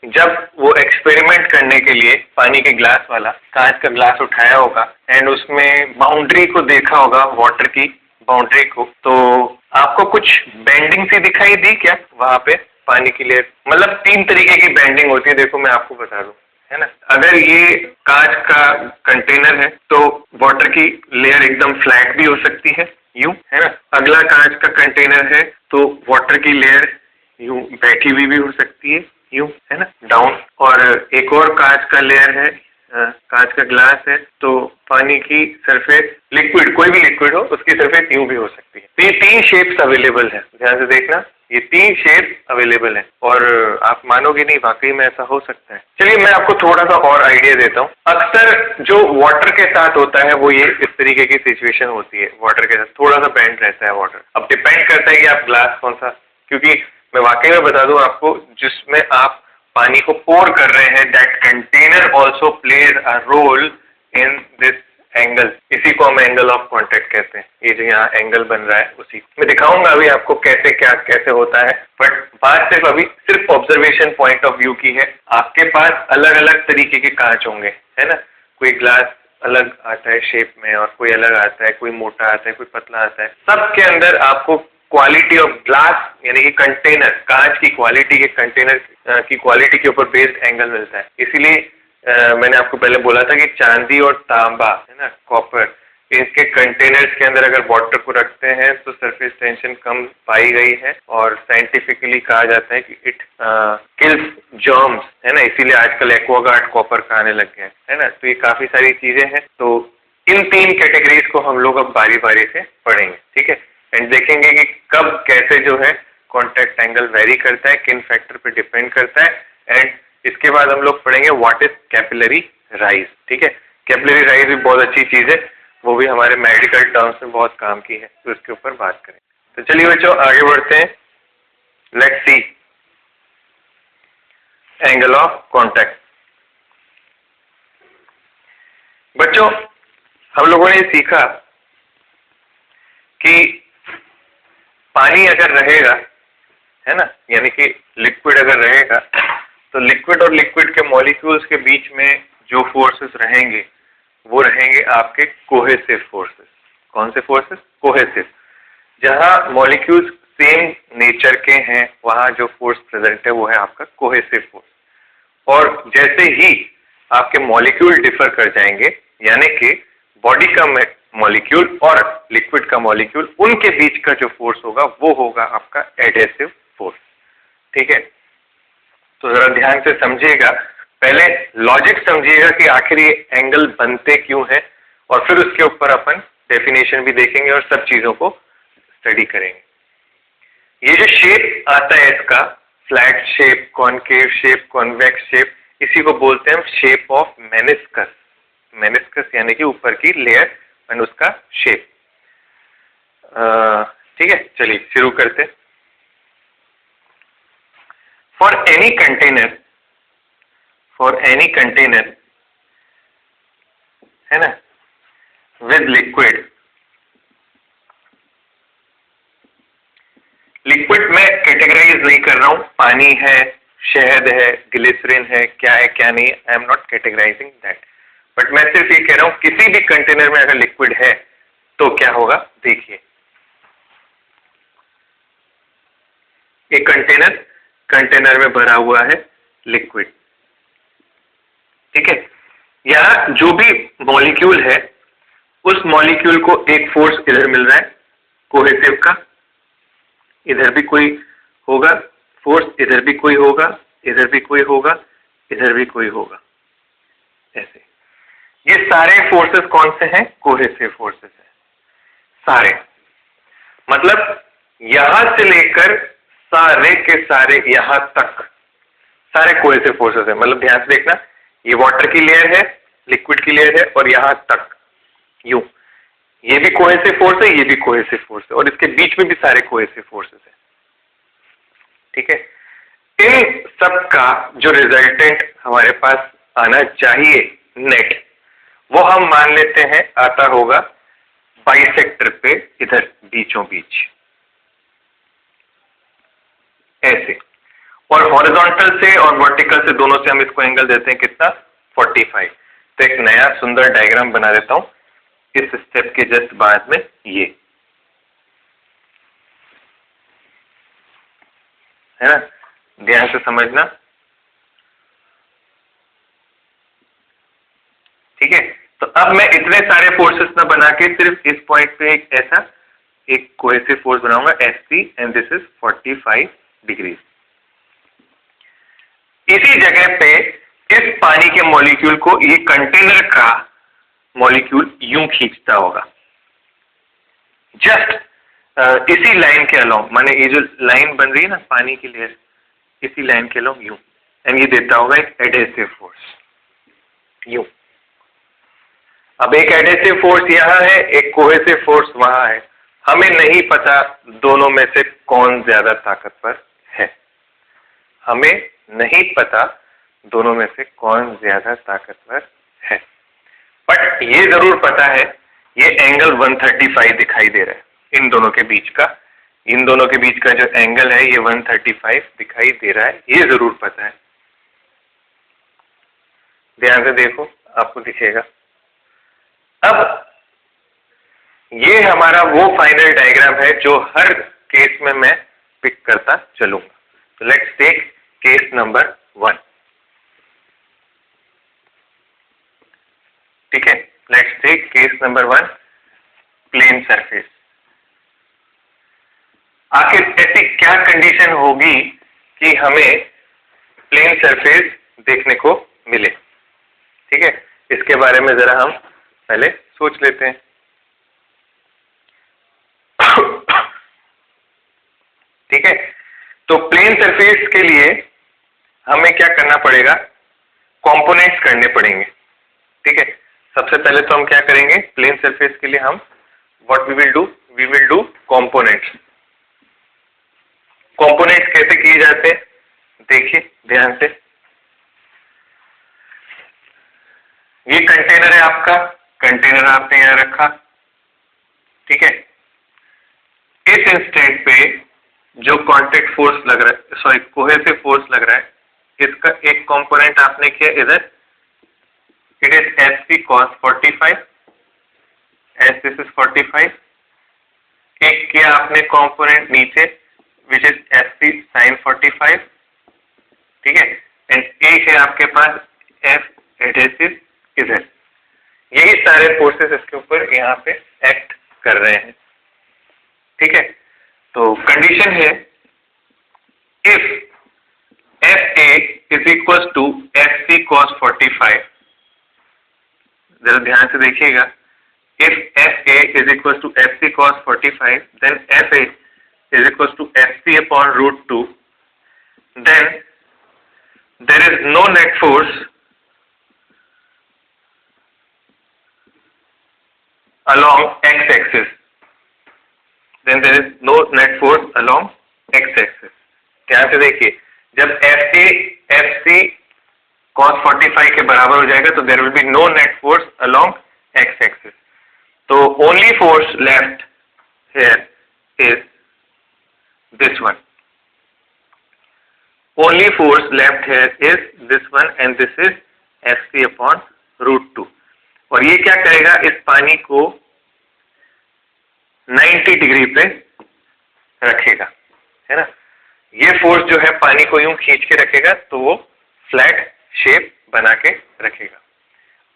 जब वो एक्सपेरिमेंट करने के लिए पानी के ग्लास वाला कांच का ग्लास उठाया होगा एंड उसमें बाउंड्री को देखा होगा, वाटर की बाउंड्री को, तो आपको कुछ बेंडिंग सी दिखाई दी क्या वहां पे? पानी की लेयर, मतलब 3 तरीके की बेंडिंग होती है। देखो मैं आपको बता दूं, है ना। अगर ये कांच का कंटेनर है तो वाटर की लेयर एकदम फ्लैट भी हो सकती है, यूं, है ना। अगला कांच का कंटेनर है तो वाटर की लेयर यूं बैठी हुई भी हो सकती है, यूं, है ना, डाउन। और एक और कांच का लेयर है, कांच का ग्लास है, तो पानी की सरफेस, लिक्विड, कोई भी लिक्विड हो, उसकी सरफेस यूं भी हो सकती है। तो ये 3 शेप्स अवेलेबल है, ध्यान से देखना, ये 3 शेप्स अवेलेबल है और आप मानोगे नहीं, वाकई में ऐसा हो सकता है। चलिए मैं आपको थोड़ा सा और आइडिया देता हूँ। अक्सर जो वाटर के साथ होता है वो ये इस तरीके की सिचुएशन होती है। वाटर के साथ थोड़ा सा बेंड रहता है वाटर। अब डिपेंड करता है कि आप ग्लास कौन सा, क्योंकि मैं वाकई में बता दूं आपको, जिसमें आप पानी को पोर कर रहे हैं, that container also plays a role in this angle. इसी को हम एंगल ऑफ कॉन्टैक्ट कहते हैं। ये जो यहाँ एंगल बन रहा है उसी मैं दिखाऊंगा अभी आपको कैसे होता है। बट बात सिर्फ अभी सिर्फ ऑब्जर्वेशन पॉइंट ऑफ व्यू की है। आपके पास अलग अलग तरीके के कांच होंगे, है ना। कोई ग्लास अलग आता है शेप में और कोई अलग आता है, कोई मोटा आता है, कोई पतला आता है। सबके अंदर आपको क्वालिटी ऑफ ग्लास यानी कि कंटेनर, कांच की क्वालिटी के कंटेनर की क्वालिटी के ऊपर बेस्ड एंगल मिलता है। इसीलिए मैंने आपको पहले बोला था कि चांदी और तांबा, है ना, कॉपर, इसके कंटेनर्स के अंदर अगर वाटर को रखते हैं तो सरफेस टेंशन कम पाई गई है और साइंटिफिकली कहा जाता है कि इट किल्स जर्म्स, है ना। इसीलिए आजकल एक्वागार्ड कॉपर का आने लग गया है ना। तो ये काफी सारी चीजें हैं। तो इन 3 कैटेगरीज को हम लोग अब बारी बारी से पढ़ेंगे, ठीक है। एंड देखेंगे कि कब कैसे जो है कॉन्टैक्ट एंगल वेरी करता है, किन फैक्टर पे डिपेंड करता है। एंड इसके बाद हम लोग पढ़ेंगे व्हाट इज कैपिलरी राइज, ठीक है। कैपिलरी राइज भी बहुत अच्छी चीज है, वो भी हमारे मेडिकल टर्म्स में बहुत काम की है, तो इसके ऊपर बात करें। तो चलिए बच्चों आगे बढ़ते हैं। Let's see angle of contact. बच्चों हम लोगों ने सीखा कि पानी अगर रहेगा, है ना, यानी कि लिक्विड अगर रहेगा, तो लिक्विड और लिक्विड के मॉलिक्यूल्स के बीच में जो फोर्सेस रहेंगे वो रहेंगे आपके कोहेसिव फोर्सेस। कौन से फोर्सेस? कोहेसिव। जहां मॉलिक्यूल्स सेम नेचर के हैं वहां जो फोर्स प्रेजेंट है वो है आपका कोहेसिव फोर्स। और जैसे ही आपके मॉलिक्यूल डिफर कर जाएंगे, यानी कि बॉडी का मॉलिक्यूल और लिक्विड का मॉलिक्यूल, उनके बीच का जो फोर्स होगा वो होगा आपका एडहेसिव फोर्स, ठीक है। तो जरा ध्यान से समझिएगा, पहले लॉजिक समझिएगा कि आखिर ये एंगल बनते क्यों है, और फिर उसके ऊपर अपन डेफिनेशन भी देखेंगे और सब चीजों को स्टडी करेंगे। ये जो शेप आता है इसका, flat shape, concave shape, convex shape, इसी को बोलते हैं हम शेप ऑफ मेनिस्कस। मेनिस्कस यानी कि ऊपर की लेयर एंड उसका शेप, ठीक है। चलिए शुरू करते। फॉर एनी कंटेनर है ना, विद लिक्विड। लिक्विड में कैटेगराइज नहीं कर रहा हूं, पानी है, शहद है, ग्लिसरीन है, क्या है क्या नहीं, I am not categorising that, but मैं सिर्फ ये कह रहा हूं किसी भी कंटेनर में अगर लिक्विड है तो क्या होगा। देखिए एक कंटेनर में भरा हुआ है लिक्विड, ठीक है, या जो भी मॉलिक्यूल है उस मॉलिक्यूल को एक फोर्स इधर मिल रहा है कोहेसिव का, इधर भी कोई होगा फोर्स, इधर भी कोई होगा, इधर भी कोई होगा, इधर भी कोई होगा, ऐसे। ये सारे फोर्सेस कौन से हैं? कोहेसिव फोर्सेस हैं सारे। मतलब यहां से लेकर सारे के सारे यहां तक सारे कोहेसिव फोर्सेस हैं। मतलब ध्यान से देखना, ये वाटर की लेयर है, लिक्विड की लेयर है, और यहां तक यूं, ये भी कोहेसिव फोर्स है, ये भी कोहेसिव फोर्स है, और इसके बीच में भी सारे कोहेसिव फोर्सेस हैं, ठीक है। इन सब का जो रिजल्टेंट हमारे पास आना चाहिए नेट, वो हम मान लेते हैं आता होगा बाइसेक्टर पे, इधर बीचों बीच ऐसे, और हॉरिजॉन्टल से और वर्टिकल से दोनों से हम इसको एंगल देते हैं कितना? 45। तो एक नया सुंदर डायग्राम बना देता हूं इस स्टेप के जस्ट बाद में, ये है ना, ध्यान से समझना, ठीक है। तो अब मैं इतने सारे फोर्सेस ना बना के सिर्फ इस पॉइंट पे एक ऐसा एक कोहेसिव फोर्स बनाऊंगा SC, and this is 45 degree. इसी जगह पे इस पानी के मॉलिक्यूल को ये कंटेनर का मॉलिक्यूल यूं खींचता होगा, जस्ट इसी लाइन के अलोंग, माने ये जो लाइन बन रही है ना पानी की लेयर, इसी लाइन के अलोंग यूं, एंड ये देता होगा एक एडेसिव फोर्स यूं। अब एक एडेसिव फोर्स यहां है, एक कोहेसिव फोर्स वहां है, हमें नहीं पता दोनों में से कौन ज्यादा ताकतवर है, हमें नहीं पता दोनों में से कौन ज्यादा ताकतवर है, बट ये जरूर पता है ये एंगल 135 दिखाई दे रहा है इन दोनों के बीच का, इन दोनों के बीच का जो एंगल है ये 135 दिखाई दे रहा है, ये जरूर पता है। ध्यान से देखो आपको दिखेगा। अब ये हमारा वो फाइनल डायग्राम है जो हर केस में मैं पिक करता चलूंगा। तो लेट्स टेक केस नंबर 1, ठीक है। Let's take case number 1, plane surface. आखिर ऐसी क्या कंडीशन होगी कि हमें प्लेन सरफेस देखने को मिले, ठीक है, इसके बारे में जरा हम पहले सोच लेते हैं। ठीक है, तो प्लेन सरफेस के लिए हमें क्या करना पड़ेगा? कंपोनेंट्स करने पड़ेंगे, ठीक है। सबसे पहले तो हम क्या करेंगे प्लेन सरफेस के लिए? हम what we will do components. Components कैसे किए जाते हैं देखिए ध्यान से। ये कंटेनर है आपका, कंटेनर आपने यहां रखा, ठीक है। इस इंस्टेंट पे जो कांटेक्ट फोर्स लग रहा है, सॉरी कोहेसिव फोर्स लग रहा है, इसका एक कंपोनेंट आपने किया इधर, it is Fc cos 45 as this is 45। एक किया आपने कंपोनेंट नीचे विच इज Fc sin 45, ठीक है। एंड एक है आपके पास F एडहेसिव इधर। यही सारे फोर्सेस इसके ऊपर यहाँ पे एक्ट कर रहे हैं, ठीक है। तो कंडीशन है if Fa is equal to Fc cos 45, जरा ध्यान से देखिएगा, if Fa is equal to Fc cos 45, then Fa is equal to Fc upon root 2, then there is no net force along x-axis, then there is no net force along x-axis। ध्यान से देखिए, जब Fa Fc cos 45 के बराबर हो जाएगा तो there will be no net force along x axis. So only force left here is this one. Only force left here is this one and this is Fc upon √2. और ये क्या करेगा, इस पानी को 90 डिग्री पे रखेगा, है ना। ये फोर्स जो है पानी को यूं खींच के रखेगा तो वो फ्लैट शेप बना के रखेगा।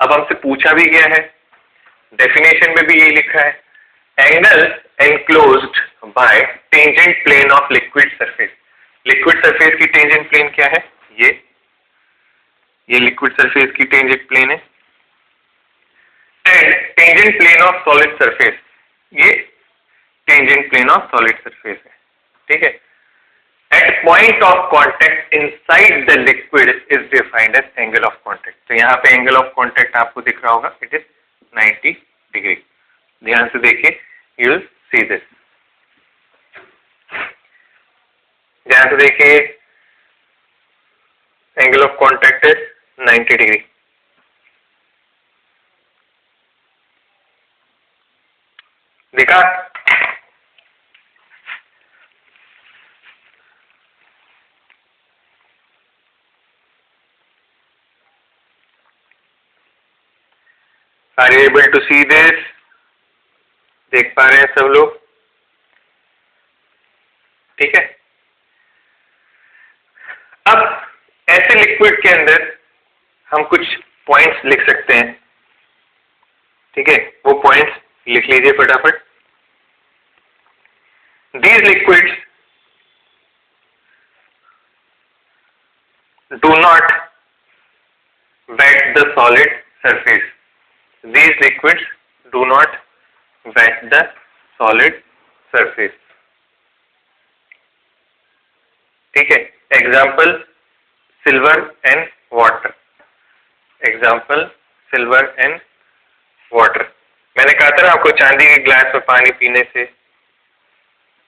अब हमसे पूछा भी गया है, डेफिनेशन में भी यही लिखा है, angle enclosed by tangent plane of liquid surface. Liquid surface की टेंजेंट प्लेन क्या है, ये लिक्विड सरफेस की टेंजेंट प्लेन है। And tangent plane of solid surface, ये tangent plane of solid surface है, ठीक है। At point of contact inside the liquid is defined as angle of contact. तो यहाँ पे एंगल ऑफ कॉन्टेक्ट आपको दिख रहा होगा, इट इज 90 डिग्री। ध्यान से देखिए, यू विल सी दिस, ध्यान से देखिए, angle of contact is 90 degree. देखा, are you able to see this? देख पा रहे हैं सब लोग? ठीक है। अब ऐसे लिक्विड के अंदर हम कुछ पॉइंट्स लिख सकते हैं, ठीक है। वो पॉइंट्स लिख लीजिए फटाफट। These liquids do not wet the solid surface. These liquids do not wet the solid surface. ठीक है। Example, silver and water. Example, silver and water. मैंने कहा था ना आपको, चांदी के ग्लास में पानी पीने से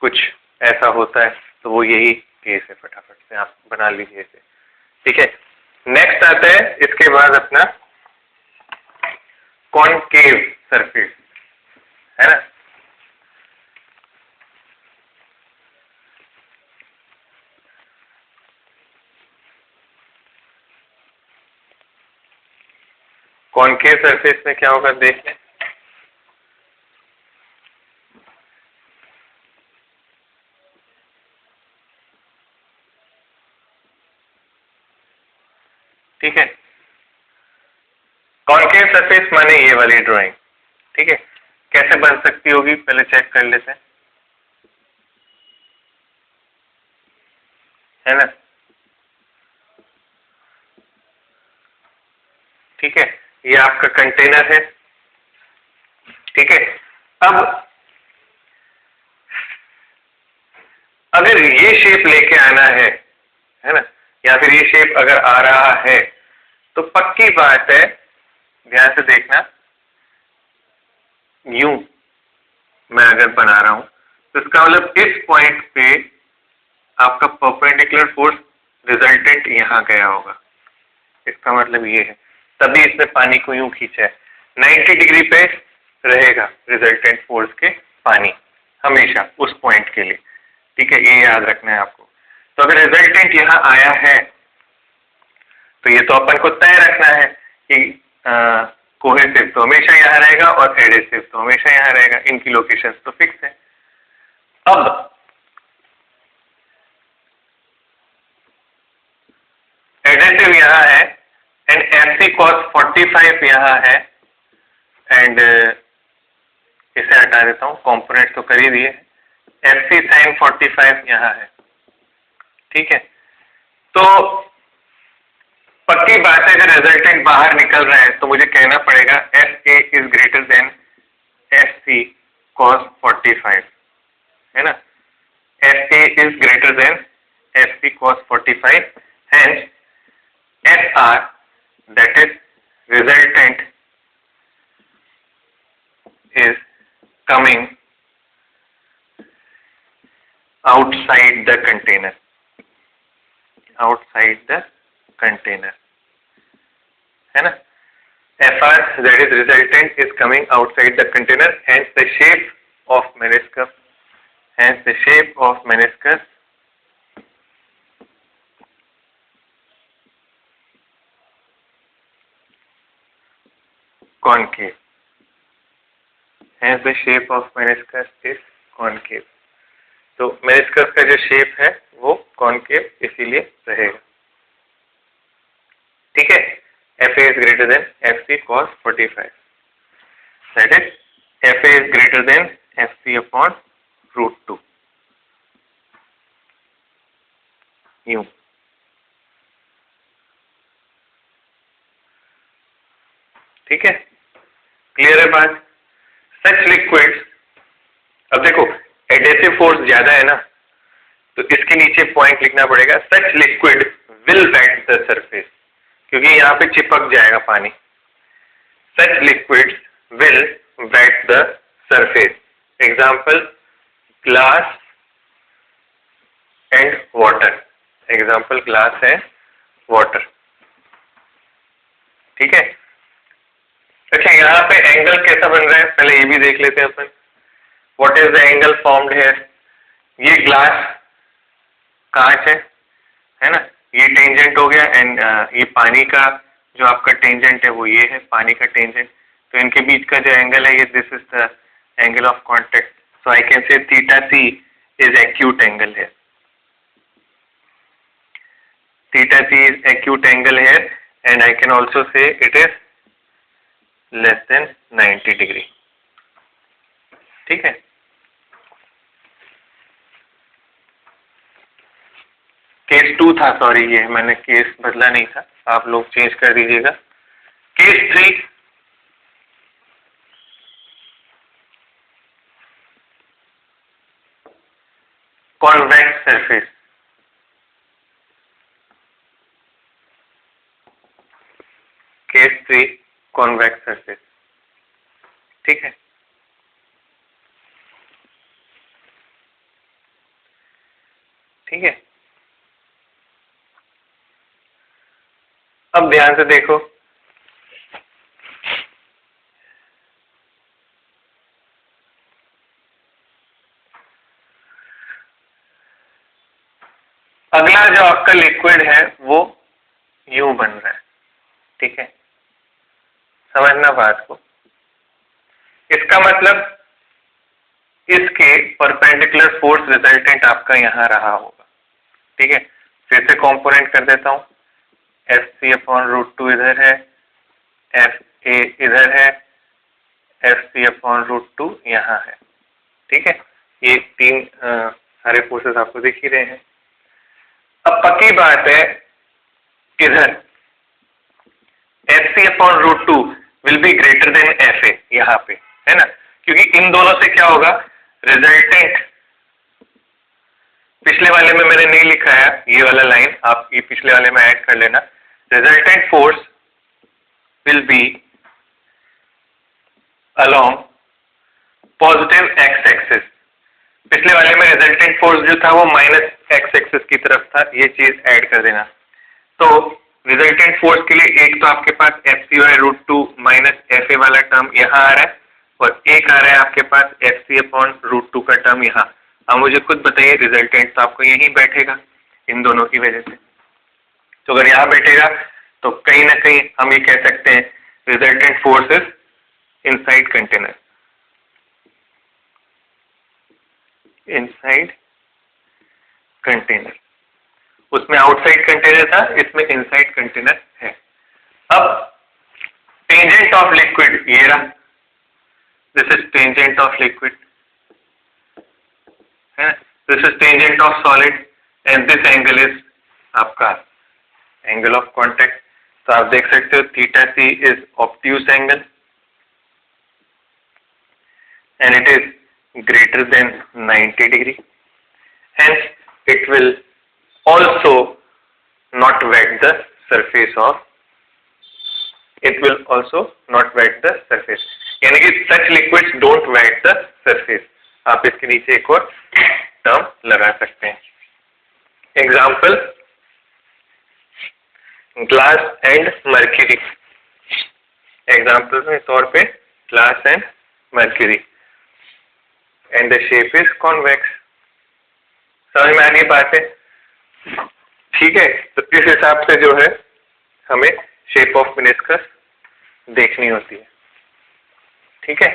कुछ ऐसा होता है, तो वो यही केस है। फटाफट से आप बना लीजिए इसे, ठीक है। नेक्स्ट आता है इसके बाद अपना कॉनकेव सरफेस, है ना। कॉनकेव सरफेस में क्या होगा, देख लें। ठीक है, कॉनकेव सरफेस माने ये वाली ड्राइंग, ठीक है। कैसे बन सकती होगी पहले चेक कर लेते हैं, है ना। ठीक है, ये आपका कंटेनर है, ठीक है। अब अगर ये शेप लेके आना है ना, या फिर ये शेप अगर आ रहा है, तो पक्की बात है, ध्यान से देखना, यूं मैं अगर बना रहा हूं तो इसका मतलब इस पॉइंट पे आपका परपेंडिकुलर फोर्स रिजल्टेंट यहां गया होगा। इसका मतलब ये है, तभी इसने पानी को यूं खींचा है। 90 डिग्री पे रहेगा रिजल्टेंट फोर्स के पानी हमेशा उस पॉइंट के लिए, ठीक है। ये याद रखना है आपको। तो अगर रिजल्टेंट यहां आया है तो ये तो अपन को तय रखना है कि कोहेसिव तो हमेशा यहां रहेगा और एडेसिव तो हमेशा यहां रहेगा, इनकी लोकेशंस तो फिक्स है। अब एडेसिव यहां है एंड Fc cos 45 यहां है, एंड इसे हटा देता हूं, कंपोनेंट तो कर ही दिए। Fc sin 45 यहां है, ठीक है। तो पक्की बात है, अगर रिजल्टेंट बाहर निकल रहा है तो मुझे कहना पड़ेगा Fa is greater then Fc cos 45, है ना। Fa is greater then Fc cos 45, hence Fr, that is resultant, is coming outside the container, outside the container, है ना। Fr part that is resultant is coming outside the container, hence the shape of meniscus, hence the shape of meniscus concave, hence the shape of meniscus is concave. तो meniscus का जो shape है वो concave इसीलिए रहेगा, ठीक है। FA is greater than FC cos 45, that is FA is greater than FC upon root 2 यूं, ठीक है, क्लियर है बात। सच लिक्विड्स, अब देखो एडेसिव फोर्स ज्यादा है ना, तो इसके नीचे पॉइंट लिखना पड़ेगा, such liquid will wet the surface, क्योंकि यहाँ पे चिपक जाएगा पानी। Such liquids will wet the surface, example glass and water, example glass and water, ठीक है। अच्छा, यहाँ पे एंगल कैसा बन रहा है पहले ये भी देख लेते हैं अपन। What is the angle formed here, ये ग्लास कांच है ना, ये टेंजेंट हो गया, एंड ये पानी का जो आपका टेंजेंट है वो ये है, पानी का टेंजेंट, तो इनके बीच का जो एंगल है ये this is the angle of contact, so I can say theta C is acute angle है, theta c is acute angle here, and I can also say it is less than 90 degree, ठीक है। Case 2 था, sorry ये मैंने case बदला नहीं था, आप लोग चेंज कर दीजिएगा। Case 3, convex surface, case 3 convex surface, ठीक है। ठीक है, अब ध्यान से देखो, अगला जो आपका लिक्विड है वो यूं बन रहा है, ठीक है, समझना बात को। इसका मतलब इसके परपेंडिकुलर फोर्स रिजल्टेंट आपका यहां रहा होगा, ठीक है। फिर से कंपोनेंट कर देता हूं, FC अपॉन रूट 2 इधर है, FA इधर है, FC अपॉन रूट 2 यहाँ है, ठीक है। ये तीन सारे फोर्सेस आपको दिख ही रहे हैं। अब पक्की बात है इधर FC upon root 2 will be greater than FA यहाँ पे, है ना, क्योंकि इन दोनों से क्या होगा, रिजल्टेंट, पिछले वाले में मैंने नहीं लिखा है ये वाला लाइन, आप ये पिछले वाले में ऐड कर लेना, resultant force will be along positive x axis. पिछले वाले में रिजल्टेंट फोर्स जो था वो माइनस एक्स एक्सिस की तरफ था, ये चीज ऐड कर देना। तो रिजल्टेंट फोर्स के लिए एक तो आपके पास FC by root 2 minus FA वाला टर्म यहाँ आ रहा है, और एक आ रहा है आपके पास FC अपॉन रूट 2 का टर्म यहाँ। अब मुझे खुद बताइए, रिजल्टेंट तो आपको यहीं बैठेगा इन दोनों की वजह से, तो अगर यहाँ बैठेगा तो कहीं ना कहीं हम ये कह सकते हैं resultant force is inside container, inside container, उसमें आउटसाइड कंटेनर था, इसमें इनसाइड कंटेनर है। अब टेंजेंट ऑफ लिक्विड ये रहा, this is tangent of liquid, है, this is tangent of solid, and this angle is आपका एंगल ऑफ कांटेक्ट। तो आप देख सकते हो theta C is obtuse angle and it is greater than 90 degree, hence it will also not wet the surface of, it will also not wet the surface, यानी कि such liquids don't wet the surface। आप इसके नीचे एक और term लगा सकते हैं, example glass and mercury, example के तौर पे glass and mercury, and the shape is convex. समझ में आ रही बात है? ठीक है, तो इस हिसाब से जो है हमें शेप ऑफ मेनिस्कस देखनी होती है। ठीक है,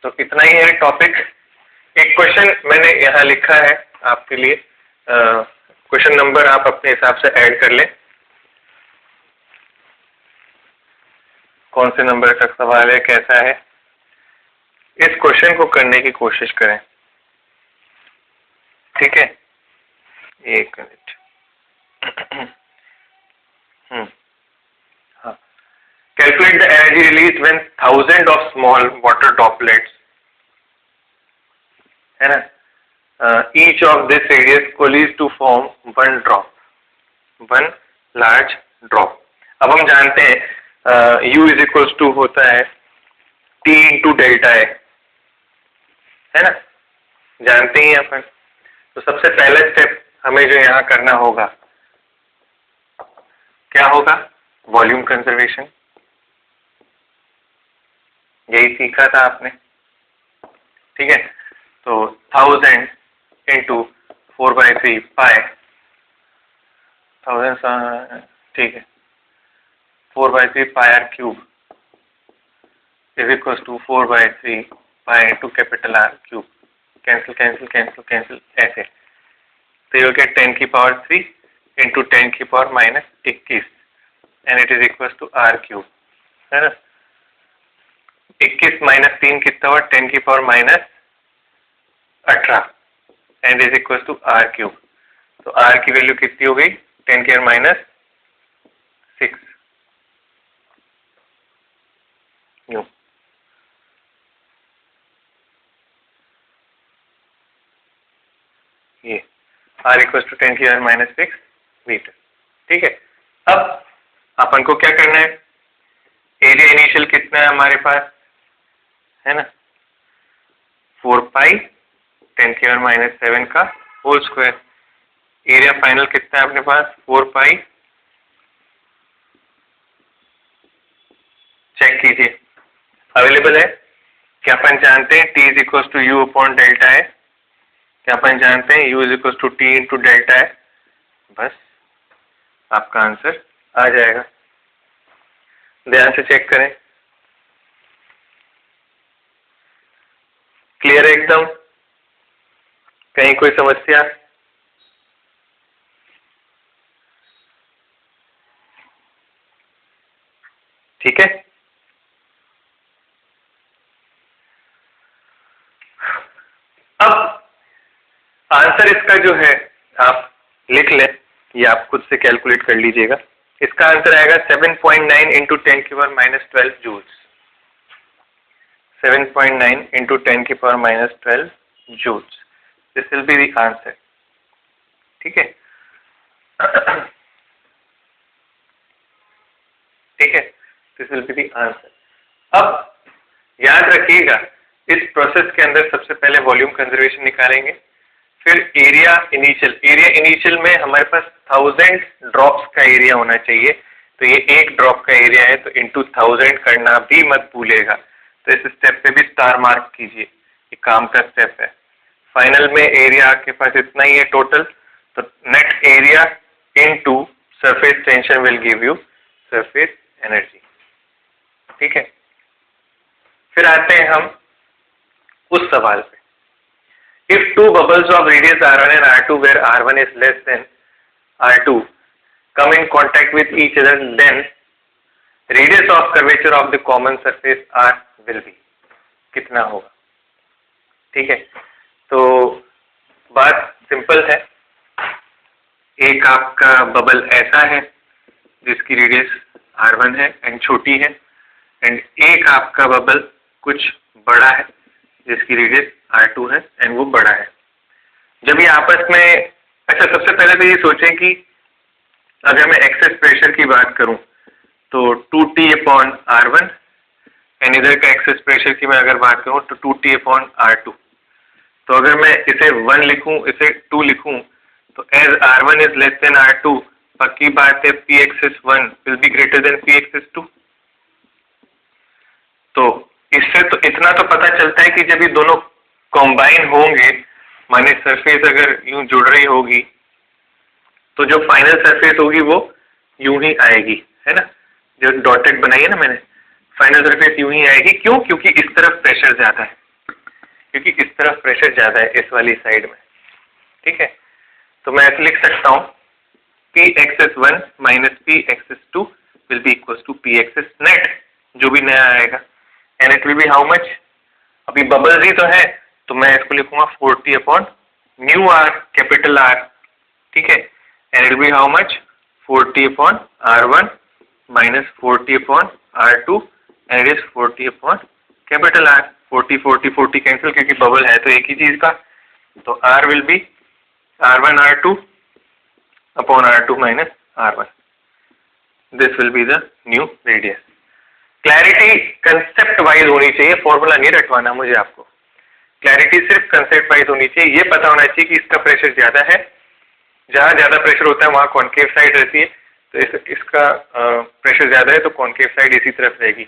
तो इतना ही है टॉपिक। एक क्वेश्चन मैंने यहाँ लिखा है आपके लिए, क्वेश्चन नंबर आप अपने हिसाब से ऐड कर लें, कौन से नंबर तक सवाल है, कैसा है, इस क्वेश्चन को करने की कोशिश करें। ठीक है, एक मिनट। हाँ, calculate the energy release when 1000 of small water droplets, है ना, each of this radius coalesce to form one drop, one large drop. अब हम जानते हैं U इज इक्वल्स टू होता है T इंटू डेल्टा है ना, जानते ही अपन। तो सबसे पहला स्टेप हमें जो यहाँ करना होगा क्या होगा, वॉल्यूम कंजर्वेशन। यही सीखा था आपने। ठीक है, तो 1000 इंटू 4/3 पाई, 1000, ठीक है, 4/3 pi R cube is equal to 4/3 pi into capital R cube. Cancel cancel cancel cancel ऐसे, तो यू गेट 10 की पावर 3 इंटू 10 की power minus 21 and it is equal to R cube, है ना। 21 माइनस 3 कितना हुआ, 10 की power minus 18 and is equal to R cube. तो आर की वैल्यू कितनी हो गई, 10 की पावर माइनस 6 न्यू। ये आर इक्वल टू 10 की पावर माइनस 6 मीटर। ठीक है, अब अपन को क्या करना है, एरिया इनिशियल कितना है हमारे पास, है ना, 4 पाई 10 की पावर माइनस 7 का होल स्क्वायर। एरिया फाइनल कितना है अपने पास, 4 पाई, चेक कीजिए अवेलेबल है क्या। अपन जानते हैं T is equal to U upon delta है, क्या अपन जानते हैं U is equal to T into delta है। बस आपका आंसर आ जाएगा, ध्यान से चेक करें। क्लियर है एकदम, कहीं कोई समस्या? ठीक है, अब आंसर इसका जो है आप लिख लें, ये आप खुद से कैलकुलेट कर लीजिएगा। इसका आंसर आएगा 7.9 इंटू 10 की पावर माइनस 12 जूल्स। 7.9 इंटू 10 की power minus 12 joules, this will be the answer. ठीक है, ठीक है, this will be the answer. अब याद रखिएगा, इस प्रोसेस के अंदर सबसे पहले वॉल्यूम कंजर्वेशन निकालेंगे, फिर एरिया इनिशियल। एरिया इनिशियल में हमारे पास 1000 ड्रॉप्स का एरिया होना चाहिए, तो ये एक ड्रॉप का एरिया है, तो इंटू 1000 करना भी मत भूलेगा। तो इस स्टेप पे भी स्टार मार्क कीजिए, ये काम का स्टेप है। फाइनल में एरिया आपके पास इतना ही है टोटल, तो net area into surface tension will give you surface energy. ठीक है, फिर आते हैं हम उस सवाल पे। If two bubbles of radius R1 and R2 where R1 is less than R2 come in contact with each other, then radius of curvature of the common surface R will be कितना होगा। ठीक है, तो बात simple है। एक आपका bubble ऐसा है जिसकी रेडियस R1 है एंड छोटी है, एंड एक आपका बबल कुछ बड़ा है जिसकी रेडियस R2 है एंड वो बड़ा है। जब ये आपस में, अच्छा सबसे पहले तो ये सोचें कि अगर मैं एक्सेस प्रेशर की बात करूं तो 2T अपॉन R1 एंड इधर का एक्सेस प्रेशर की मैं अगर बात करूं तो 2T अपॉन R2। तो अगर मैं इसे 1 लिखूं, इसे 2 लिखूं, तो as R1 is less than R2, पक्की बात है P excess 1 will be greater than P excess 2। इससे तो इतना तो पता चलता है कि जब ये दोनों कॉम्बाइन होंगे, माने सरफेस अगर यूं जुड़ रही होगी तो जो फाइनल सरफेस होगी वो यूं ही आएगी, है ना। जो डॉटेड बनाई है ना मैंने, फाइनल सरफेस यूं ही आएगी। क्यों? क्योंकि इस तरफ प्रेशर ज्यादा है, क्योंकि इस तरफ प्रेशर ज्यादा है इस वाली साइड में, ठीक है। तो मैं ऐसे लिख सकता हूं Pxs1 minus Pxs2 will be equal to Pxs net, जो भी नया आएगा, and it will be how much. अभी बबल्स ही तो है, तो मैं इसको लिखूंगा 40 upon new R, capital R, ठीक है। And it will be how much 40 upon R1 minus 40 upon R2 and it is 40 upon capital R. 40 40 40 cancel, क्योंकि बबल है तो एक ही चीज का। तो R will B R1 R2 upon R2 minus R1। This will be the new radius. Clarity concept wise होनी चाहिए, फॉर्मूला नहीं रटवाना मुझे आपको। क्लैरिटी सिर्फ कंसेप्ट वाइज होनी चाहिए। ये पता होना चाहिए कि इसका प्रेशर ज्यादा है, जहां ज्यादा प्रेशर होता है वहां कॉन्केव साइड रहती है, तो इसका प्रेशर ज्यादा है तो कॉन्केव साइड इसी तरफ रहेगी,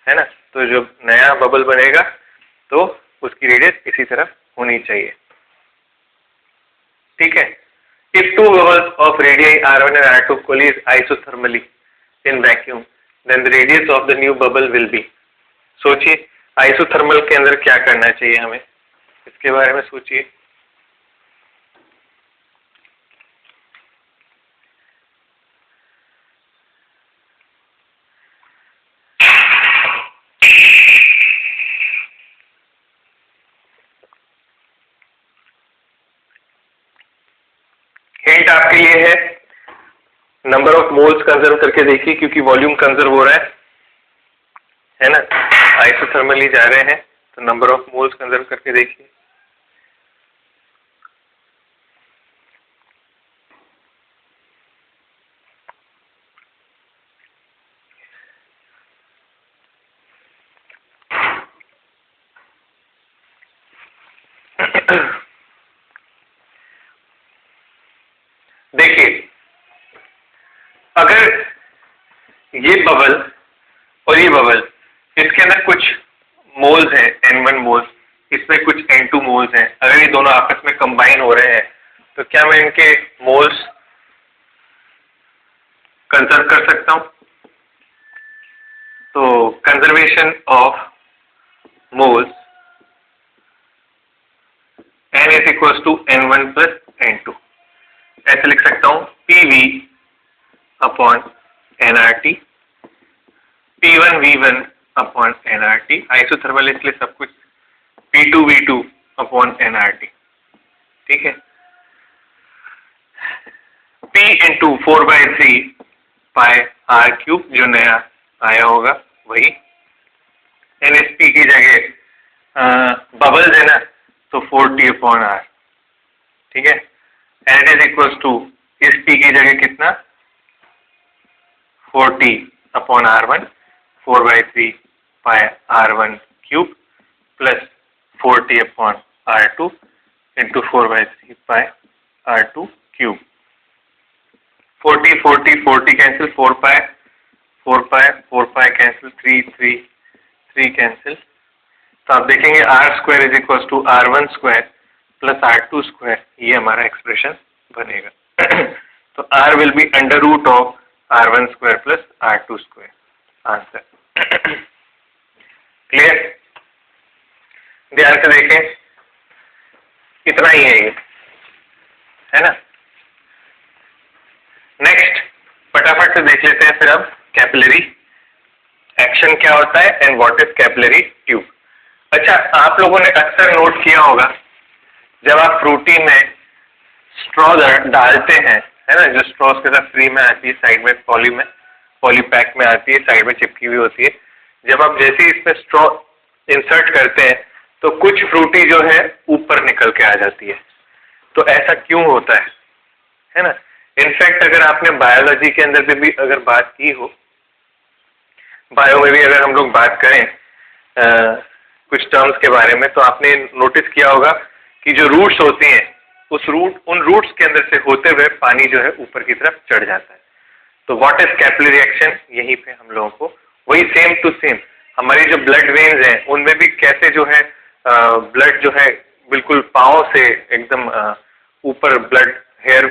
है ना। तो जो नया बबल बनेगा तो उसकी रेडियस इसी तरफ होनी चाहिए, ठीक है। If two bubbles of radius R1 and R2 coalesce isothermally in vacuum, then the radius of the new bubble will be. सोचिए आइसोथर्मल के अंदर क्या करना चाहिए हमें, इसके बारे में सोचिए। हिंट आपके लिए है, नंबर ऑफ मोल्स कंजर्व करके देखिए, क्योंकि वॉल्यूम कंजर्व हो रहा है ना। आइसोथर्मली जा रहे हैं तो नंबर ऑफ मोल्स कंजर्व करके देखिए। देखिए अगर ये बबल और ये बबल, इसके अंदर कुछ मोल्स हैं N1 मोल्स, इसमें कुछ N2 मोल्स हैं, अगर ये दोनों आपस में कंबाइन हो रहे हैं तो क्या मैं इनके मोल्स कंजर्व कर सकता हूं? तो conservation of moles N is equal to N1 plus N2, ऐसे लिख सकता हूं PV upon nRT, P1 V1 upon nRT, isothermal इसलिए सब कुछ P2 V2 अपॉन nRT, ठीक है। P इंटू 4/3 पाई R क्यूब, जो नया आया होगा वही, NSP की जगह बबल्स है ना तो 40 अपॉन R, ठीक है। एंड इज इक्वल टू इस P की जगह कितना 40 upon R1, 4/3 pi R1 cube plus 40 upon R2 into 4/3 pi R2 cube. 40 40 40 cancel, 4 pi cancel, 3 cancel. तो आप देखेंगे R square is equal to R1 square plus R2 square, ये हमारा expression बनेगा। तो R will be under root of R1 square plus R2 square, answer. Clear? ध्यान से देखें, इतना ही है ये, है ना। नेक्स्ट फटाफट से देख लेते हैं फिर अब कैपिलरी एक्शन क्या होता है and what is capillary tube. अच्छा, आप लोगों ने अक्सर नोट किया होगा जब आप फ्रूटी में स्ट्रॉ डालते हैं, है ना, जो स्ट्रॉ के साथ फ्री में आती है, साइड में पॉली पैक में आती है, साइड में चिपकी हुई होती है, जब आप जैसे ही इसमें स्ट्रॉ इंसर्ट करते हैं तो कुछ फ्रूटी जो है ऊपर निकल के आ जाती है। तो ऐसा क्यों होता है ना। इनफैक्ट अगर आपने बायोलॉजी के अंदर भी अगर बात की हो, बायो में भी अगर हम लोग बात करें कुछ टर्म्स के बारे में, तो आपने नोटिस किया होगा कि जो रूट्स होती हैं उन रूट्स के अंदर से होते हुए पानी जो है ऊपर की तरफ चढ़ जाता है। तो व्हाट इज कैपिलरी एक्शन, यहीं पे हम लोगों को वही सेम टू सेम हमारी जो ब्लड वेन्स हैं उनमें भी कैसे जो है ब्लड जो है बिल्कुल पाँव से एकदम ऊपर ब्लड हेयर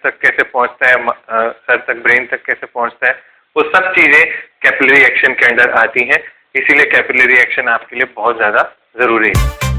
तक कैसे पहुंचता है, सर तक, ब्रेन तक कैसे पहुंचता है, वो सब चीजें कैपिलरी एक्शन के अंडर आती हैं। इसीलिए कैपिलरी एक्शन आपके लिए बहुत ज्यादा जरूरी है।